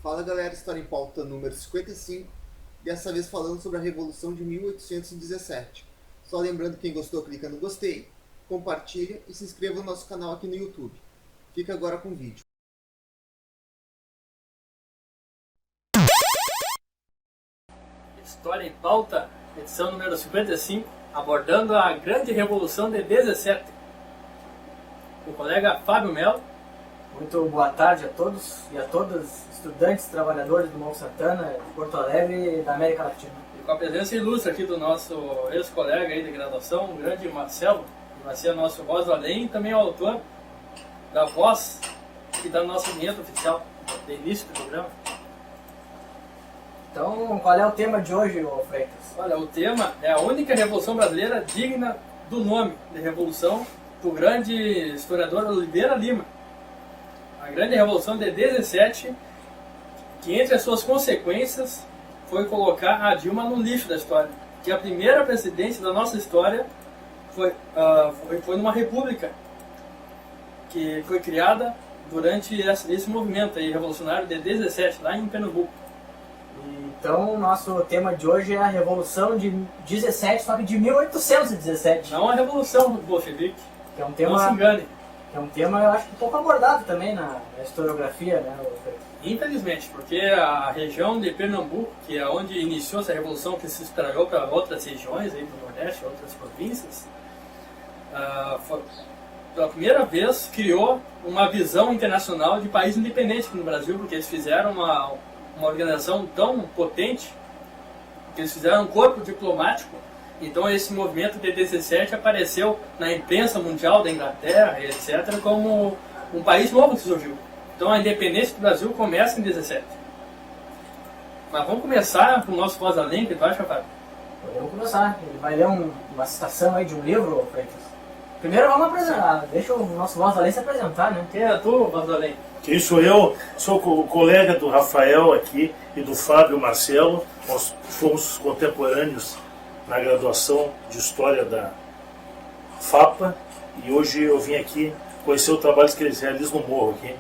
Fala galera, História em Pauta número 55, dessa vez falando sobre a Revolução de 1817. Só lembrando, quem gostou clica no gostei, compartilha e se inscreva no nosso canal aqui no YouTube. Fica agora com o vídeo. História em Pauta, edição número 55, abordando a grande Revolução de 17. O colega Fábio Melo. Muito boa tarde a todos e a todas, estudantes, trabalhadores do Morro Santana, de Porto Alegre e da América Latina. E com a presença ilustre aqui do nosso ex-colega aí de graduação, o grande Marcelo, que vai ser nosso voz do além e também o autor da voz que dá no nosso vinheta oficial, de início do programa. Então, qual é o tema de hoje, Freitas? Olha, o tema é a única revolução brasileira digna do nome de revolução do grande historiador Oliveira Lima. A grande revolução de 17, que entre as suas consequências foi colocar a Dilma no lixo da história. Que a primeira presidência da nossa história foi numa república que foi criada durante esse movimento aí, revolucionário de 17, lá em Pernambuco. Então, nosso tema de hoje é a Revolução de 17, só que de 1817. Não a revolução bolchevique, Que é um tema, não se engane. é um tema, eu acho que pouco abordado também na historiografia, né, Freitas? Infelizmente, porque a região de Pernambuco, que é onde iniciou essa revolução, que se espalhou para outras regiões aí do Nordeste, outras províncias, pela primeira vez criou uma visão internacional de país independente aqui no Brasil, porque eles fizeram uma organização tão potente, que eles fizeram um corpo diplomático. Então esse movimento de 17 apareceu na imprensa mundial da Inglaterra, etc., como um país novo que surgiu. Então a independência do Brasil começa em 17. Mas vamos começar com o nosso voz além, que tu acha, Fábio? Podemos começar. Ele vai ler uma citação aí de um livro, Freitas. Primeiro vamos apresentar, deixa o nosso voz além se apresentar, né? Quem é tu, voz além? Quem sou eu? Sou o colega do Rafael aqui e do Fábio Marcelo. Nós fomos contemporâneos na graduação de História da FAPA e hoje eu vim aqui conhecer o trabalho que eles realizam no Morro aqui,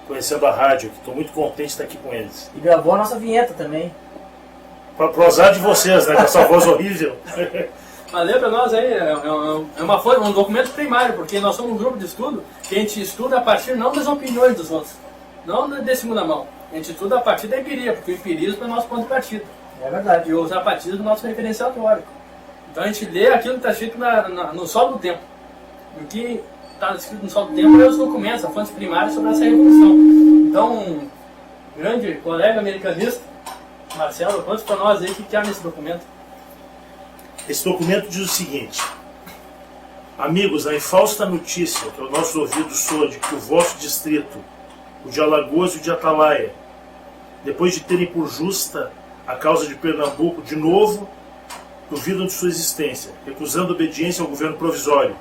conhecendo a rádio aqui. Estou muito contente de estar aqui com eles. E gravou a nossa vinheta também. Para prosar de vocês, né, com essa voz horrível. Mas lê para nós aí, um documento primário, porque nós somos um grupo de estudo que a gente estuda a partir não das opiniões dos outros, não de segunda mão. A gente estuda a partir da empiria, porque o empirismo é o nosso ponto de partida. É verdade. E o zapatismo é o nosso referencial teórico. Então a gente lê aquilo que está escrito no solo do tempo. O que está escrito no solo do tempo é os documentos, as fontes primárias sobre essa revolução. Então, um grande colega americanista, Marcelo, conta para nós aí o que há nesse documento. Esse documento diz o seguinte: amigos, a infausta notícia que aos nossos ouvidos soa de que o vosso distrito, o de Alagoas e o de Atalaia, depois de terem por justa a causa de Pernambuco, de novo duvidam de sua existência, recusando obediência ao governo provisório.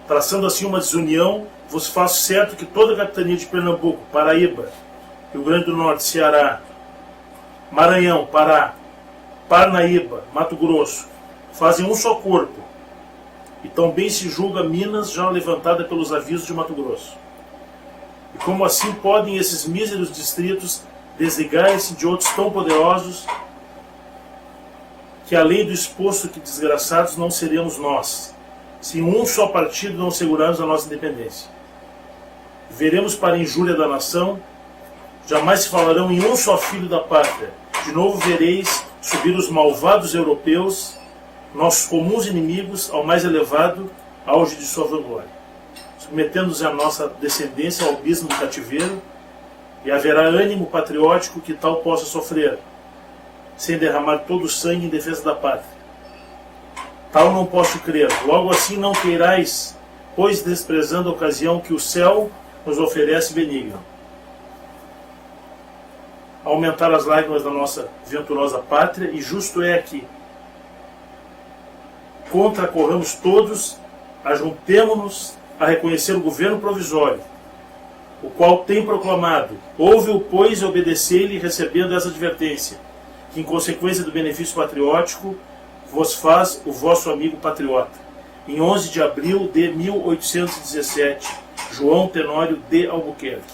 Traçando assim uma desunião, vos faço certo que toda a capitania de Pernambuco, Paraíba, Rio Grande do Norte, Ceará, Maranhão, Pará, Parnaíba, Mato Grosso, fazem um só corpo, e também se julga Minas já levantada pelos avisos de Mato Grosso. E como assim podem esses míseros distritos desligarem-se de outros tão poderosos, que além do exposto que desgraçados não seremos nós, se um só partido não segurarmos a nossa independência. Veremos para a injúria da nação, jamais se falarão em um só filho da pátria. De novo vereis subir os malvados europeus, nossos comuns inimigos, ao mais elevado auge de sua vanglória, submetendo-nos a nossa descendência ao abismo do cativeiro, e haverá ânimo patriótico que tal possa sofrer, sem derramar todo o sangue em defesa da pátria. Tal não posso crer, logo assim não queirais, pois desprezando a ocasião que o céu nos oferece benigno, aumentar as lágrimas da nossa venturosa pátria, e justo é que contracorramos todos, ajuntemo-nos a reconhecer o governo provisório, o qual tem proclamado: ouve-o, pois, e obedecei-lhe, recebendo essa advertência, que em consequência do benefício patriótico vos faz o vosso amigo patriota. Em 11 de abril de 1817, João Tenório de Albuquerque.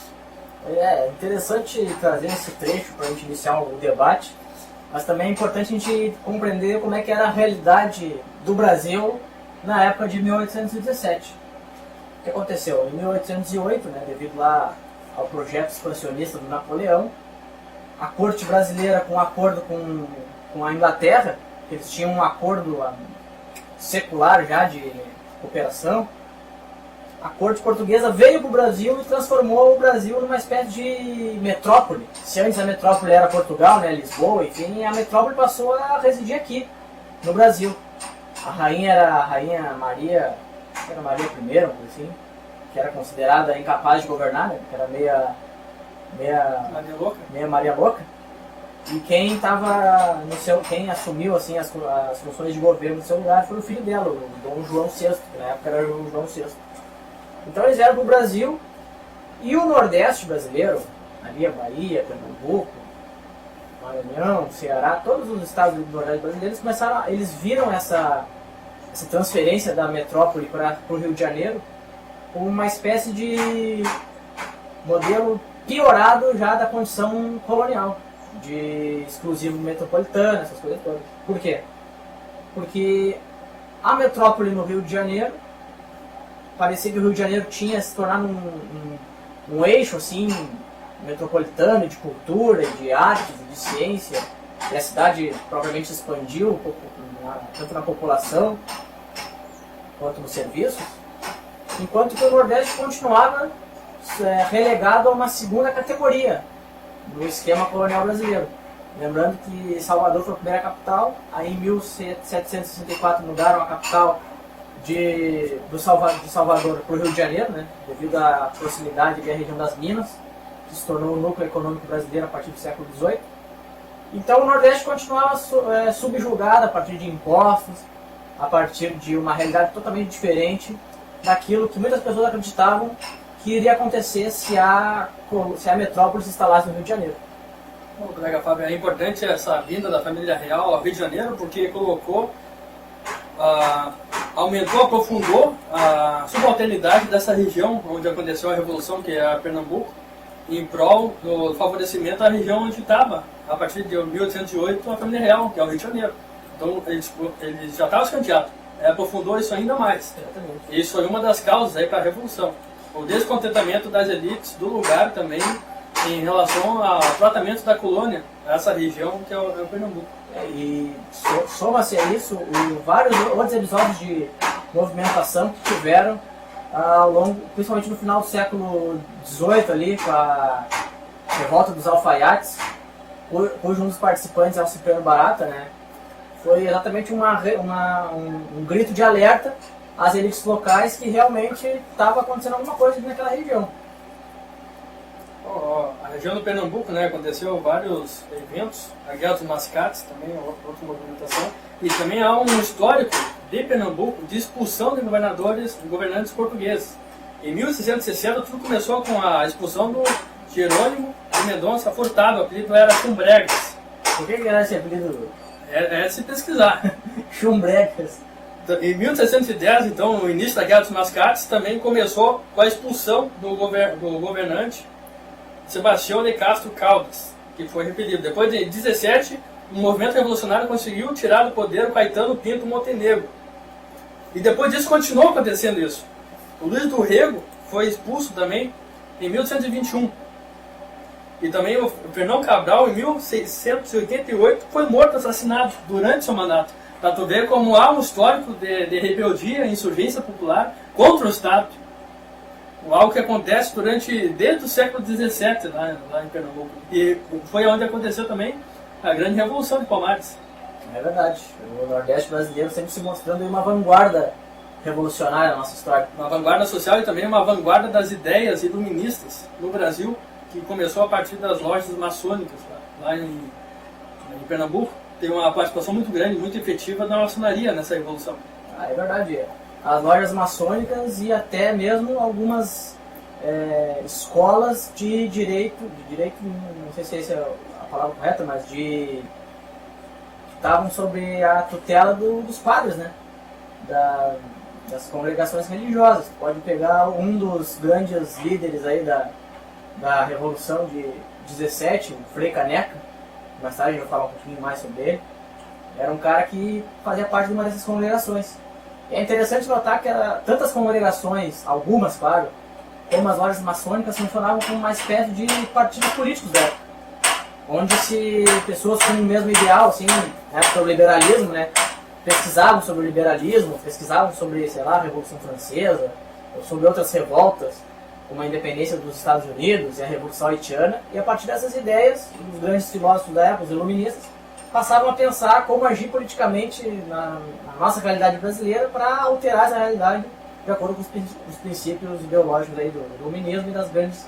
É interessante trazer esse trecho para a gente iniciar o debate, mas também é importante a gente compreender como é que era a realidade do Brasil na época de 1817. O que aconteceu? Em 1808, né, devido lá ao projeto expansionista do Napoleão, a corte brasileira, com um acordo com a Inglaterra, eles tinham um acordo secular já de cooperação, a corte portuguesa veio para o Brasil e transformou o Brasil numa espécie de metrópole. Se antes a metrópole era Portugal, né, Lisboa, enfim, a metrópole passou a residir aqui, no Brasil. A rainha era a rainha Maria, acho que era Maria I, assim, que era considerada incapaz de governar, né, que era meia Maria Louca. E quem quem assumiu assim as funções de governo no seu lugar foi o filho dela, o Dom João VI, que na época era o João VI. Então eles vieram para o Brasil e o Nordeste brasileiro, ali a Bahia, Pernambuco, Maranhão, Ceará, todos os estados do Nordeste brasileiro eles viram essa transferência da metrópole para o Rio de Janeiro como uma espécie de modelo piorado já da condição colonial, de exclusivo metropolitano, essas coisas todas. Por quê? Porque a metrópole no Rio de Janeiro, parecia que o Rio de Janeiro tinha se tornado um eixo assim, metropolitano de cultura, de artes, de ciência, e a cidade propriamente se expandiu tanto na população quanto nos serviços, enquanto que o Nordeste continuava relegado a uma segunda categoria no esquema colonial brasileiro. Lembrando que Salvador foi a primeira capital, aí em 1764 mudaram a capital de Salvador para o Rio de Janeiro, né, devido à proximidade da região das Minas, que se tornou o núcleo econômico brasileiro a partir do século XVIII. Então o Nordeste continuava subjugado a partir de impostos, a partir de uma realidade totalmente diferente daquilo que muitas pessoas acreditavam que iria acontecer se a metrópole se instalasse no Rio de Janeiro. Bom, colega Fábio, é importante essa vinda da família real ao Rio de Janeiro, porque aumentou, aprofundou a subalternidade dessa região onde aconteceu a Revolução, que é a Pernambuco, em prol do favorecimento da região onde estava, a partir de 1808, a família real, que é o Rio de Janeiro. Então, eles já estavam escanteados. Aprofundou isso ainda mais. Exatamente. Isso foi uma das causas para a Revolução. O descontentamento das elites do lugar também em relação ao tratamento da colônia, essa região que é o Pernambuco. E soma-se a isso vários outros episódios de movimentação que tiveram ao longo, principalmente no final do século XVIII, ali, com a revolta dos alfaiates, cujo um dos participantes é o Cipriano Barata, né? Foi exatamente um grito de alerta às elites locais que realmente estava acontecendo alguma coisa naquela região. A região do Pernambuco, né, aconteceu vários eventos, a Guerra dos Mascates também é outra movimentação, e também há um histórico de Pernambuco de expulsão de governantes portugueses. Em 1660 tudo começou com a expulsão do Jerônimo de Mendonça Furtado, o apelido era Chumbregas. Por que era esse apelido? É se pesquisar. Chumbregas. Em 1610, então, no início da Guerra dos Mascates, também começou com a expulsão do governante Sebastião de Castro Caldas, que foi repelido. Depois de 17, o movimento revolucionário conseguiu tirar do poder o Caetano Pinto Montenegro. E depois disso continuou acontecendo isso. O Luiz do Rego foi expulso também em 1821. E também o Fernão Cabral, em 1688, foi morto, assassinado durante seu mandato. Para tu ver como há um histórico de rebeldia, insurgência popular contra o Estado. Algo que acontece desde o século XVII lá em Pernambuco. E foi onde aconteceu também a grande Revolução de Palmares. É verdade. O Nordeste brasileiro sempre se mostrando uma vanguarda revolucionária na nossa história. Uma vanguarda social e também uma vanguarda das ideias iluministas no Brasil, que começou a partir das lojas maçônicas lá em Pernambuco. Tem uma participação muito grande, muito efetiva da maçonaria nessa revolução. É verdade. As lojas maçônicas e até mesmo algumas escolas de direito, não sei se essa é a palavra correta, mas que estavam sob a tutela dos padres, né? Das congregações religiosas. Pode pegar um dos grandes líderes aí da Revolução de 17, o Frei Caneca, mais tarde eu vou falar um pouquinho mais sobre ele, era um cara que fazia parte de uma dessas congregações. E é interessante notar que tantas congregações, algumas, claro, como as lojas maçônicas, funcionavam como uma espécie de partidos políticos da época, onde pessoas com o mesmo ideal, assim, né, sobre o liberalismo, né, pesquisavam sobre o liberalismo, pesquisavam sobre, sei lá, a Revolução Francesa, ou sobre outras revoltas, como a independência dos Estados Unidos e a Revolução Haitiana, e a partir dessas ideias, os grandes filósofos da época, os iluministas, passavam a pensar como agir politicamente na nossa realidade brasileira para alterar essa realidade de acordo com os princípios ideológicos aí do iluminismo e das grandes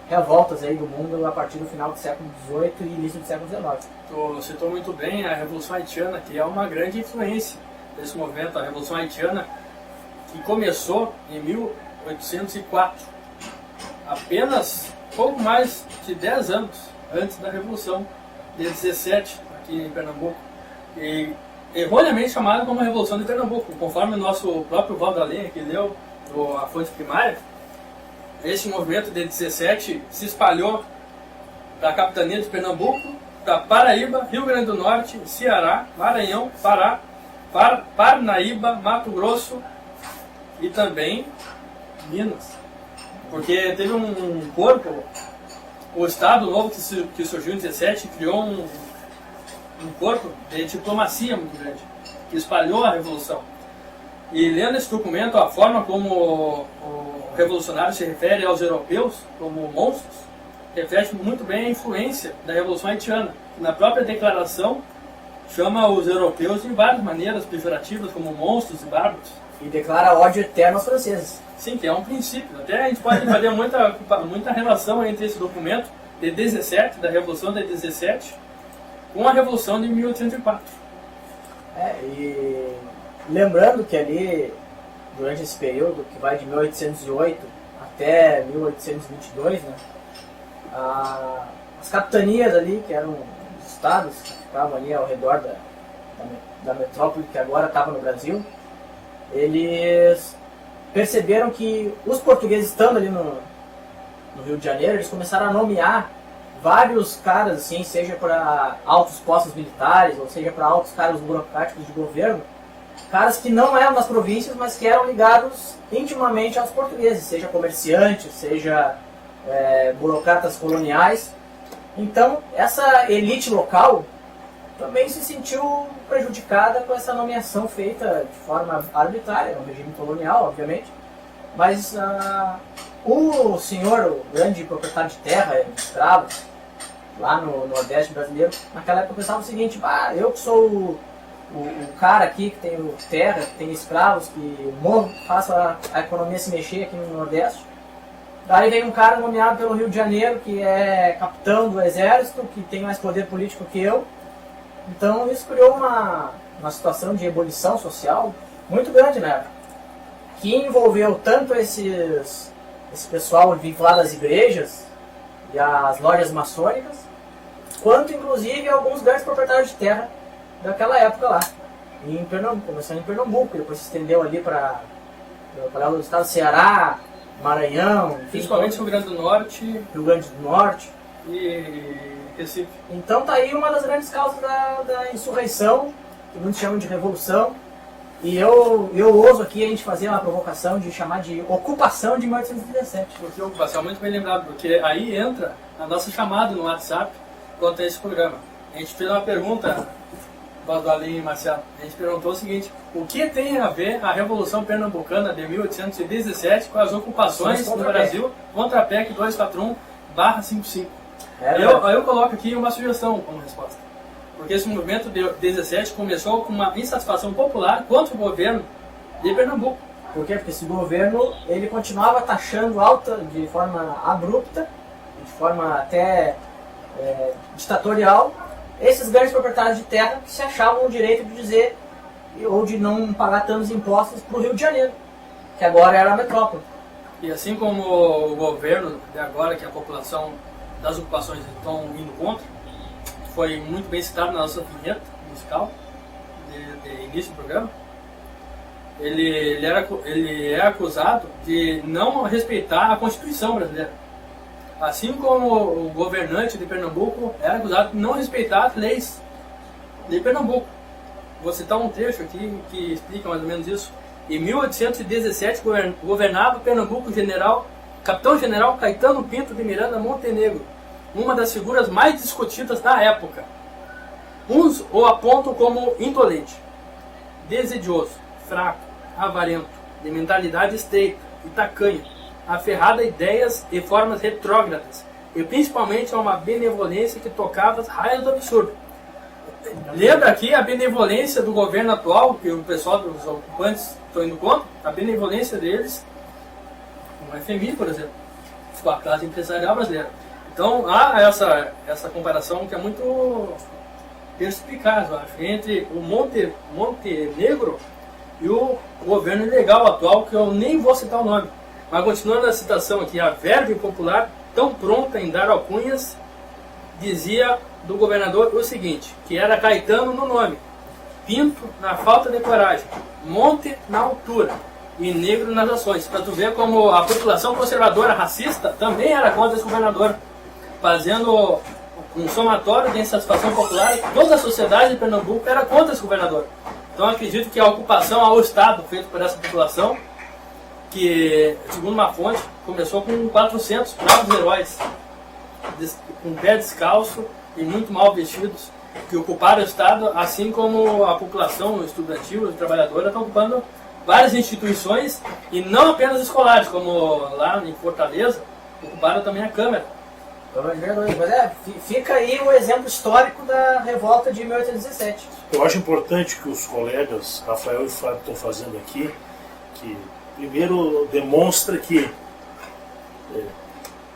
revoltas aí do mundo a partir do final do século XVIII e início do século XIX. Tu citou muito bem a Revolução Haitiana, que é uma grande influência desse movimento, a Revolução Haitiana, que começou em 1804, apenas pouco mais de 10 anos antes da Revolução de 17, aqui em Pernambuco, e erroneamente chamada como Revolução de Pernambuco, conforme o nosso próprio Valdo Alenha, que leu a fonte primária. Esse movimento de 17 se espalhou da capitania de Pernambuco, da Paraíba, Rio Grande do Norte, Ceará, Maranhão, Pará, Parnaíba, Mato Grosso e também Minas. Porque teve um corpo, o Estado Novo que surgiu em 17, criou um corpo de diplomacia muito grande, que espalhou a Revolução. E lendo esse documento, a forma como o revolucionário se refere aos europeus como monstros, reflete muito bem a influência da Revolução Haitiana, que na própria declaração chama os europeus de várias maneiras pejorativas, como monstros e bárbaros. E declara ódio eterno aos franceses. Sim, que é um princípio. Até a gente pode fazer muita relação entre esse documento de 17, da Revolução de 17, com a Revolução de 1804. E lembrando que ali, durante esse período, que vai de 1808 até 1822, né, as capitanias ali, que eram os estados que ficavam ali ao redor da metrópole que agora estava no Brasil, eles perceberam que os portugueses estando ali no Rio de Janeiro, eles começaram a nomear vários caras, assim, seja para altos postos militares, ou seja para altos cargos burocráticos de governo, caras que não eram das províncias, mas que eram ligados intimamente aos portugueses, seja comerciantes, seja burocratas coloniais. Então, essa elite local também se sentiu prejudicada com essa nomeação feita de forma arbitrária, no regime colonial, obviamente. Mas o senhor, o grande proprietário de terra, de escravos, lá no Nordeste brasileiro, naquela época pensava o seguinte: eu que sou o cara aqui que tem terra, que tem escravos, que faço a economia se mexer aqui no Nordeste. Daí vem um cara nomeado pelo Rio de Janeiro, que é capitão do exército, que tem mais poder político que eu. Então isso criou uma situação de ebulição social muito grande na época, que envolveu tanto esse pessoal vinculado às igrejas e às lojas maçônicas, quanto inclusive alguns grandes proprietários de terra daquela época lá, em Pernambuco, começando em Pernambuco, depois se estendeu ali para o estado do Ceará, Maranhão, principalmente Rio Grande do Norte e Recife. Então tá aí uma das grandes causas da insurreição, que muitos chamam de revolução, e eu ouso aqui a gente fazer uma provocação de chamar de ocupação de 1817. Porque ocupação é muito bem lembrado, porque aí entra a nossa chamada no WhatsApp quanto a esse programa. A gente fez uma pergunta, Valdo Alenha e Marcelo, a gente perguntou o seguinte: o que tem a ver a Revolução Pernambucana de 1817 com as ocupações no Brasil contra a PEC 241/55? Aí eu coloco aqui uma sugestão como resposta. Porque esse movimento de 17 começou com uma insatisfação popular contra o governo de Pernambuco. Por quê? Porque esse governo ele continuava taxando alta de forma abrupta, de forma até ditatorial, esses grandes proprietários de terra que se achavam o direito de dizer ou de não pagar tantos impostos para o Rio de Janeiro, que agora era a metrópole. E assim como o governo de agora, que a população das ocupações estão indo contra, foi muito bem citado na nossa vinheta musical de início do programa, ele é acusado de não respeitar a Constituição brasileira. assim como o governante de Pernambuco era acusado de não respeitar as leis de Pernambuco. Vou citar um trecho aqui que explica mais ou menos isso. Em 1817 governava Pernambuco capitão-general Caetano Pinto de Miranda Montenegro, uma das figuras mais discutidas da época. Uns o apontam como indolente, desidioso, fraco, avarento, de mentalidade estreita e tacanho, aferrado a ideias e formas retrógradas, e principalmente a uma benevolência que tocava as raias do absurdo. Lembra aqui a benevolência do governo atual, que o pessoal dos ocupantes estão indo contra? A benevolência deles, com o FMI, por exemplo, com a classe empresarial brasileira. Então há essa comparação que é muito perspicaz, eu acho, entre o Montenegro e o governo ilegal atual, que eu nem vou citar o nome. Mas continuando a citação aqui, a verve popular, tão pronta em dar alcunhas, dizia do governador o seguinte, que era Caetano no nome, Pinto na falta de coragem, Monte na altura e Negro nas ações. Para tu ver como a população conservadora racista também era contra esse governador, fazendo um somatório de insatisfação popular. Toda a sociedade de Pernambuco era contra esse governador. Então acredito que a ocupação ao Estado feita por essa população, que segundo uma fonte começou com 400 bravos heróis, com pé descalço e muito mal vestidos, que ocuparam o Estado, assim como a população estudantil e trabalhadora está ocupando várias instituições, e não apenas escolares, como lá em Fortaleza, ocuparam também a Câmara. Mas fica aí o exemplo histórico da revolta de 1817. Eu acho importante que os colegas Rafael e Fábio estão fazendo aqui, que primeiro demonstra que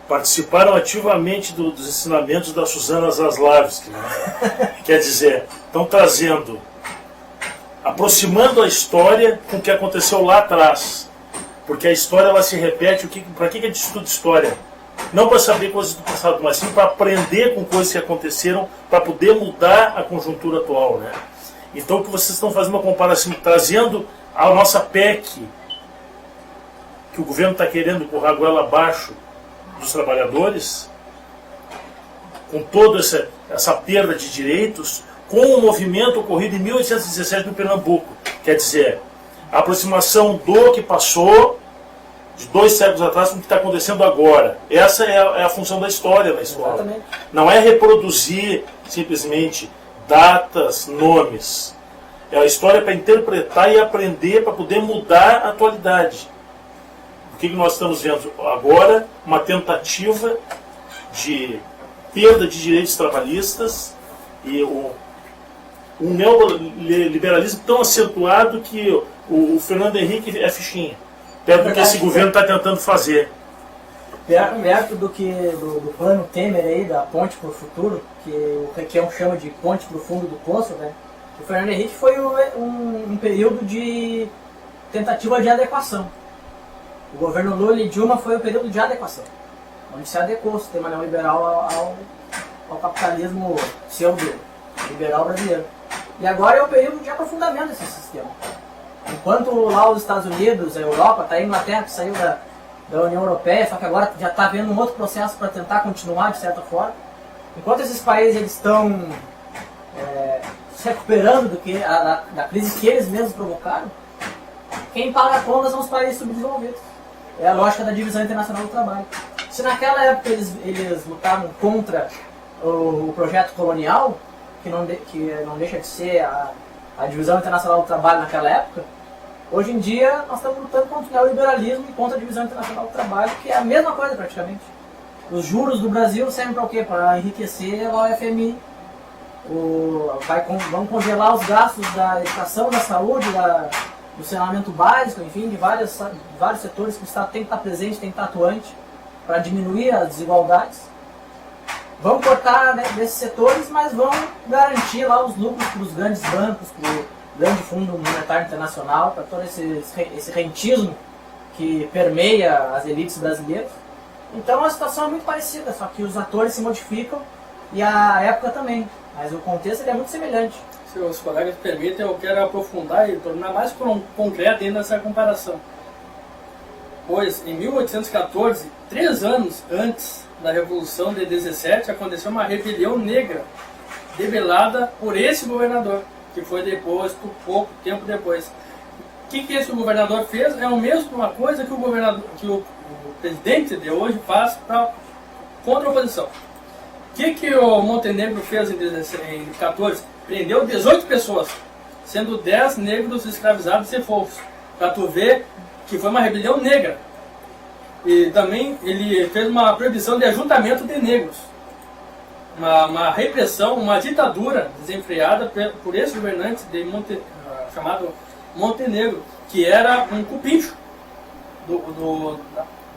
participaram ativamente dos ensinamentos da Suzana Zaslavsky, né? Quer dizer, estão trazendo, aproximando a história com o que aconteceu lá atrás, porque a história ela se repete. Para que a gente estuda história? Não para saber coisas do passado, mas sim para aprender com coisas que aconteceram, para poder mudar a conjuntura atual, né? Então o que vocês estão fazendo uma comparação, trazendo a nossa PEC, que o governo está querendo empurrar a goela abaixo dos trabalhadores, com toda essa perda de direitos, com o movimento ocorrido em 1817 no Pernambuco. Quer dizer, a aproximação do que passou de 2 séculos atrás com o que está acontecendo agora. Essa é a função da história na escola. Exatamente. Não é reproduzir simplesmente datas, nomes. É a história para interpretar e aprender para poder mudar a atualidade. O que nós estamos vendo agora? Uma tentativa de perda de direitos trabalhistas e um neoliberalismo tão acentuado que o Fernando Henrique é fichinha, perto do que esse governo está tentando fazer. Perto do plano Temer aí, da ponte para o futuro, que o Requião chama de ponte para o fundo do poço, né? O Fernando Henrique foi um período de tentativa de adequação. O governo Lula e Dilma foi o período de adequação, onde se adequou o sistema neoliberal ao capitalismo pseudo-liberal brasileiro. E agora é o período de aprofundamento desse sistema. Enquanto lá os Estados Unidos, a Europa, a Inglaterra que saiu da União Europeia, só que agora já está havendo um outro processo para tentar continuar de certa forma. Enquanto esses países eles estão se recuperando da crise que eles mesmos provocaram, quem paga a conta são os países subdesenvolvidos. É a lógica da divisão internacional do trabalho. Se naquela época eles lutavam contra o projeto colonial, que não deixa de ser a divisão internacional do trabalho naquela época, hoje em dia nós estamos lutando contra o neoliberalismo e contra a divisão internacional do trabalho, que é a mesma coisa praticamente. Os juros do Brasil servem para o quê? Para enriquecer lá o FMI. Vão congelar os gastos da educação, da saúde, do saneamento básico, enfim, de vários setores que o Estado tem que estar presente, tem que estar atuante para diminuir as desigualdades. Vão cortar desses setores, mas vão garantir lá os lucros para os grandes bancos, para o grande Fundo Monetário Internacional, para todo esse rentismo que permeia as elites brasileiras. Então a situação é muito parecida, só que os atores se modificam e a época também, mas o contexto é muito semelhante. Se os colegas permitem, eu quero aprofundar e tornar mais concreta ainda essa comparação. pois em 1814, 3 anos antes da Revolução de 17, aconteceu uma rebelião negra debelada por esse governador, que foi deposto pouco tempo depois. O que esse governador fez é a mesma coisa que o presidente de hoje faz contra a oposição. O que o Montenegro fez em 14? Prendeu 18 pessoas, sendo 10 negros escravizados e refouços. Para tu ver que foi uma rebelião negra. E também ele fez uma proibição de ajuntamento de negros. Uma repressão, uma ditadura desenfreada por esse governante chamado Montenegro, que era um cupincho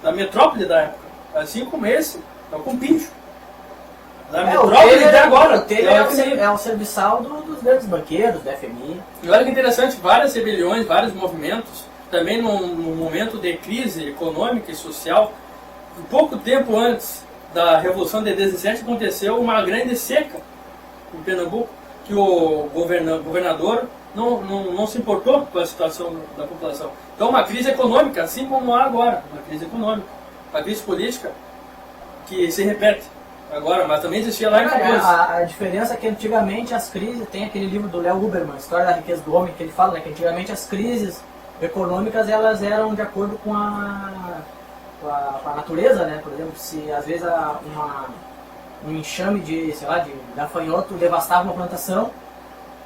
da metrópole da época. Assim como esse, é o cupincho. Da metrópole até agora. O Temer é o serviçal dos grandes banqueiros, da FMI. E olha que interessante, várias rebeliões, vários movimentos, também num momento de crise econômica e social. Pouco tempo antes da Revolução de 17 aconteceu uma grande seca em Pernambuco, que o governador não se importou com a situação da população. Então uma crise econômica, assim como há agora, uma crise econômica, uma crise política que se repete agora, mas também existia lá em 14. A diferença é que antigamente as crises, tem aquele livro do Léo Huberman, História da Riqueza do Homem, que ele fala, né, que antigamente as crises econômicas elas eram de acordo com a natureza, né? Por exemplo, se às vezes um enxame de gafanhoto devastava uma plantação,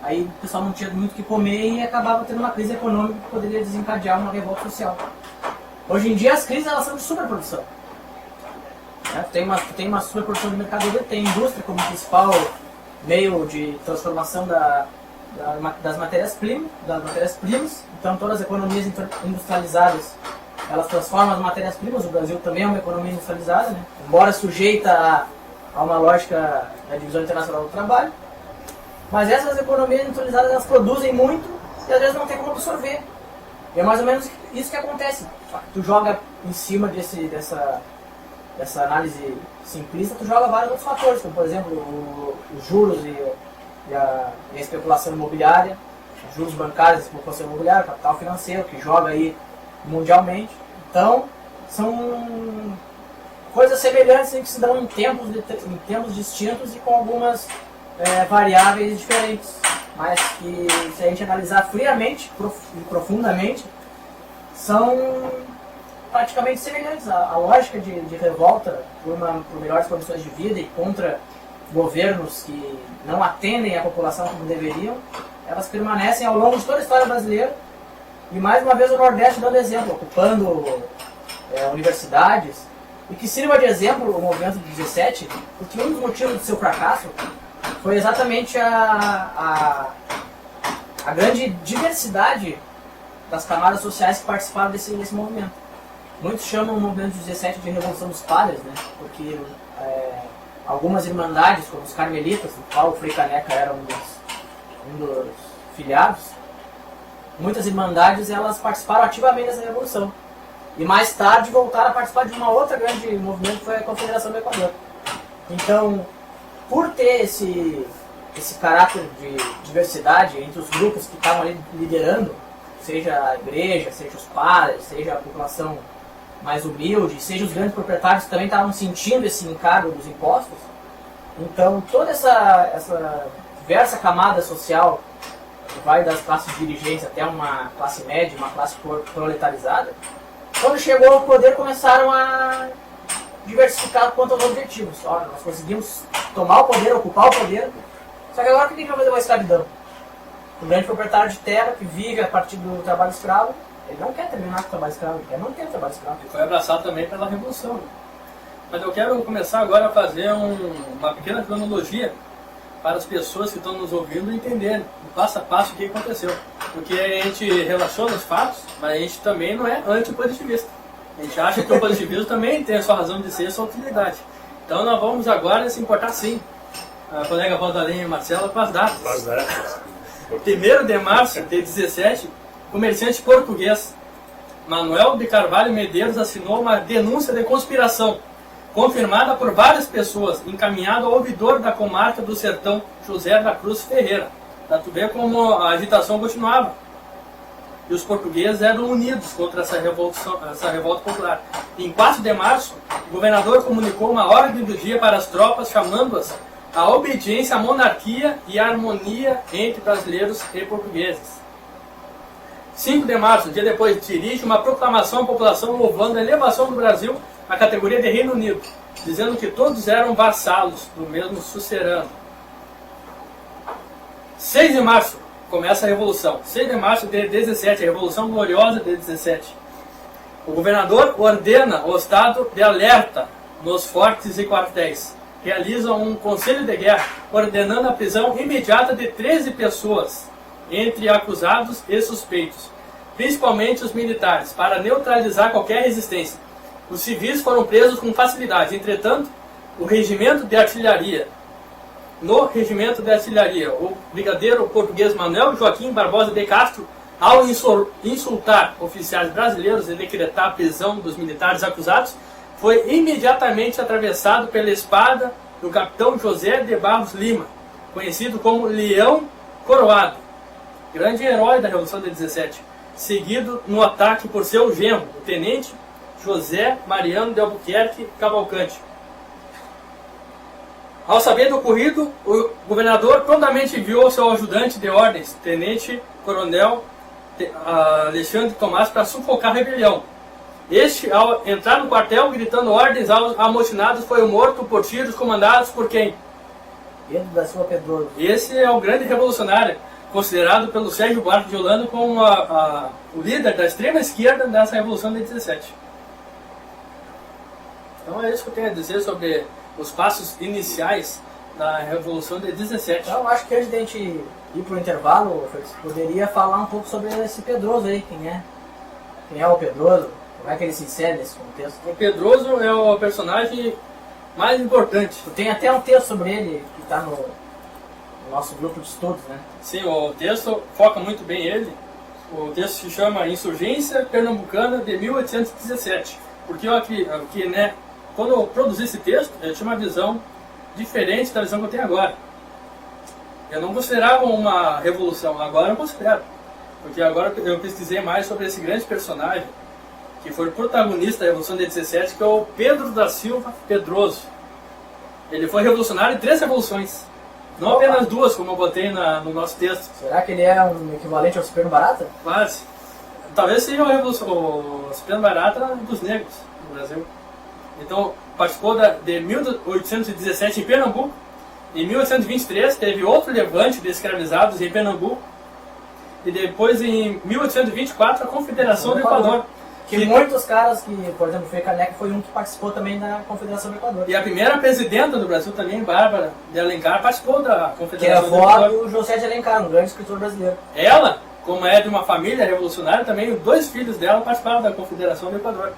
aí o pessoal não tinha muito o que comer e acabava tendo uma crise econômica que poderia desencadear uma revolta social. Hoje em dia as crises elas são de superprodução. Né? Tem uma superprodução de mercadoria, tem indústria como principal meio de transformação das matérias-primas, então todas as economias industrializadas elas transformam as matérias-primas. O Brasil também é uma economia industrializada, né? Embora sujeita a uma lógica da divisão internacional do trabalho, mas essas economias industrializadas elas produzem muito e às vezes não tem como absorver. E é mais ou menos isso que acontece. Tu joga em cima dessa análise simplista, tu joga vários outros fatores, como por exemplo os juros e a especulação imobiliária, os juros bancários, a especulação imobiliária, capital financeiro, que joga aí mundialmente. Então, são coisas semelhantes que se dão em tempos distintos e com algumas variáveis diferentes, mas que, se a gente analisar friamente e profundamente, são praticamente semelhantes. A lógica de revolta por melhores condições de vida e contra governos que não atendem a população como deveriam, elas permanecem ao longo de toda a história brasileira. E mais uma vez o Nordeste dando exemplo, ocupando universidades, e que sirva de exemplo o movimento de 17, porque um dos motivos do seu fracasso foi exatamente a grande diversidade das camadas sociais que participaram desse movimento. Muitos chamam o movimento de 17 de Revolução dos Padres, né? Porque algumas irmandades, como os Carmelitas, do qual o Frei Caneca era um dos filiados, muitas irmandades elas participaram ativamente dessa revolução. E mais tarde voltaram a participar de uma outra grande movimento que foi a Confederação do Equador. Então, por ter esse caráter de diversidade entre os grupos que estavam ali liderando, seja a igreja, seja os padres, seja a população mais humilde, seja os grandes proprietários que também estavam sentindo esse encargo dos impostos, então toda essa diversa camada social que vai das classes dirigentes até uma classe média, uma classe proletarizada, quando chegou ao poder começaram a diversificar quanto aos objetivos. Olha, nós conseguimos tomar o poder, ocupar o poder, só que agora o que a gente vai fazer com a escravidão? O grande proprietário de terra que vive a partir do trabalho escravo, ele não quer terminar com o trabalho escravo, ele quer manter o trabalho escravo. E foi abraçado também pela Revolução. Né? Mas eu quero começar agora a fazer uma pequena cronologia para as pessoas que estão nos ouvindo entenderem o passo a passo o que aconteceu. Porque a gente relaciona os fatos, mas a gente também não é antipositivista. A gente acha que o positivismo também tem a sua razão de ser, a sua utilidade. Então nós vamos agora se importar sim, a colega Valdarinha e Marcela, com as datas. 1º de março de 17, comerciante português Manuel de Carvalho Medeiros assinou uma denúncia de conspiração, confirmada por várias pessoas, encaminhada ao ouvidor da comarca do Sertão, José da Cruz Ferreira. Para tu ver como a agitação continuava. e os portugueses eram unidos contra essa revolta popular. Em 4 de março, o governador comunicou uma ordem do dia para as tropas, chamando-as à obediência à monarquia e à harmonia entre brasileiros e portugueses. 5 de março, um dia depois, dirige uma proclamação à população louvando a elevação do Brasil à categoria de Reino Unido, dizendo que todos eram vassalos do mesmo sucerano. 6 de março, começa a Revolução. 6 de março de 17, a Revolução Gloriosa de 17. O governador ordena o estado de alerta nos fortes e quartéis. Realiza um conselho de guerra, ordenando a prisão imediata de 13 pessoas, entre acusados e suspeitos, principalmente os militares, para neutralizar qualquer resistência. Os civis foram presos com facilidade. Entretanto, no regimento de artilharia, o brigadeiro português Manuel Joaquim Barbosa de Castro, ao insultar oficiais brasileiros e decretar a prisão dos militares acusados, foi imediatamente atravessado pela espada do capitão José de Barros Lima, conhecido como Leão Coroado, grande herói da Revolução de 17, seguido no ataque por seu genro, o tenente José Mariano de Albuquerque Cavalcante. Ao saber do ocorrido, o governador prontamente enviou seu ajudante de ordens, tenente coronel Alexandre Tomás, para sufocar a rebelião. Este, ao entrar no quartel gritando ordens aos amotinados, foi morto por tiros comandados por quem? Pedro da Silva Pedroso. Esse é o grande revolucionário, considerado pelo Sérgio Buarque de Holanda como o líder da extrema esquerda dessa Revolução de 17. Então é isso que eu tenho a dizer sobre os passos iniciais da Revolução de 17. Então, acho que antes de a gente ir para o intervalo, Félix, poderia falar um pouco sobre esse Pedroso aí, quem é o Pedroso, como é que ele se insere nesse contexto. O Pedroso é o personagem mais importante. Tu tem até um texto sobre ele que está no nosso grupo de estudos, né? Sim, o texto foca muito bem ele. O texto se chama Insurgência Pernambucana de 1817. Porque né, quando eu produzi esse texto, eu tinha uma visão diferente da visão que eu tenho agora. Eu não considerava uma revolução, agora eu considero. Porque agora eu pesquisei mais sobre esse grande personagem, que foi o protagonista da Revolução de 17, que é o Pedro da Silva Pedroso. Ele foi revolucionário em 3 revoluções. Não apenas 2, como eu botei no nosso texto. Será que ele é um equivalente ao Cipriano Barata? Quase. Talvez seja o Cipriano Barata dos negros no Brasil. Então, participou de 1817 em Pernambuco. Em 1823 teve outro levante de escravizados em Pernambuco. E depois, em 1824, a Confederação do Equador. Que muitos caras que, por exemplo, o Frei Caneca foi um que participou também da Confederação do Equador. E a primeira presidenta do Brasil também, Bárbara de Alencar, participou da Que é Confederação do avó Equador. do José de Alencar, um grande escritor brasileiro. Ela, como é de uma família revolucionária, também 2 filhos dela participaram da Confederação do Equador.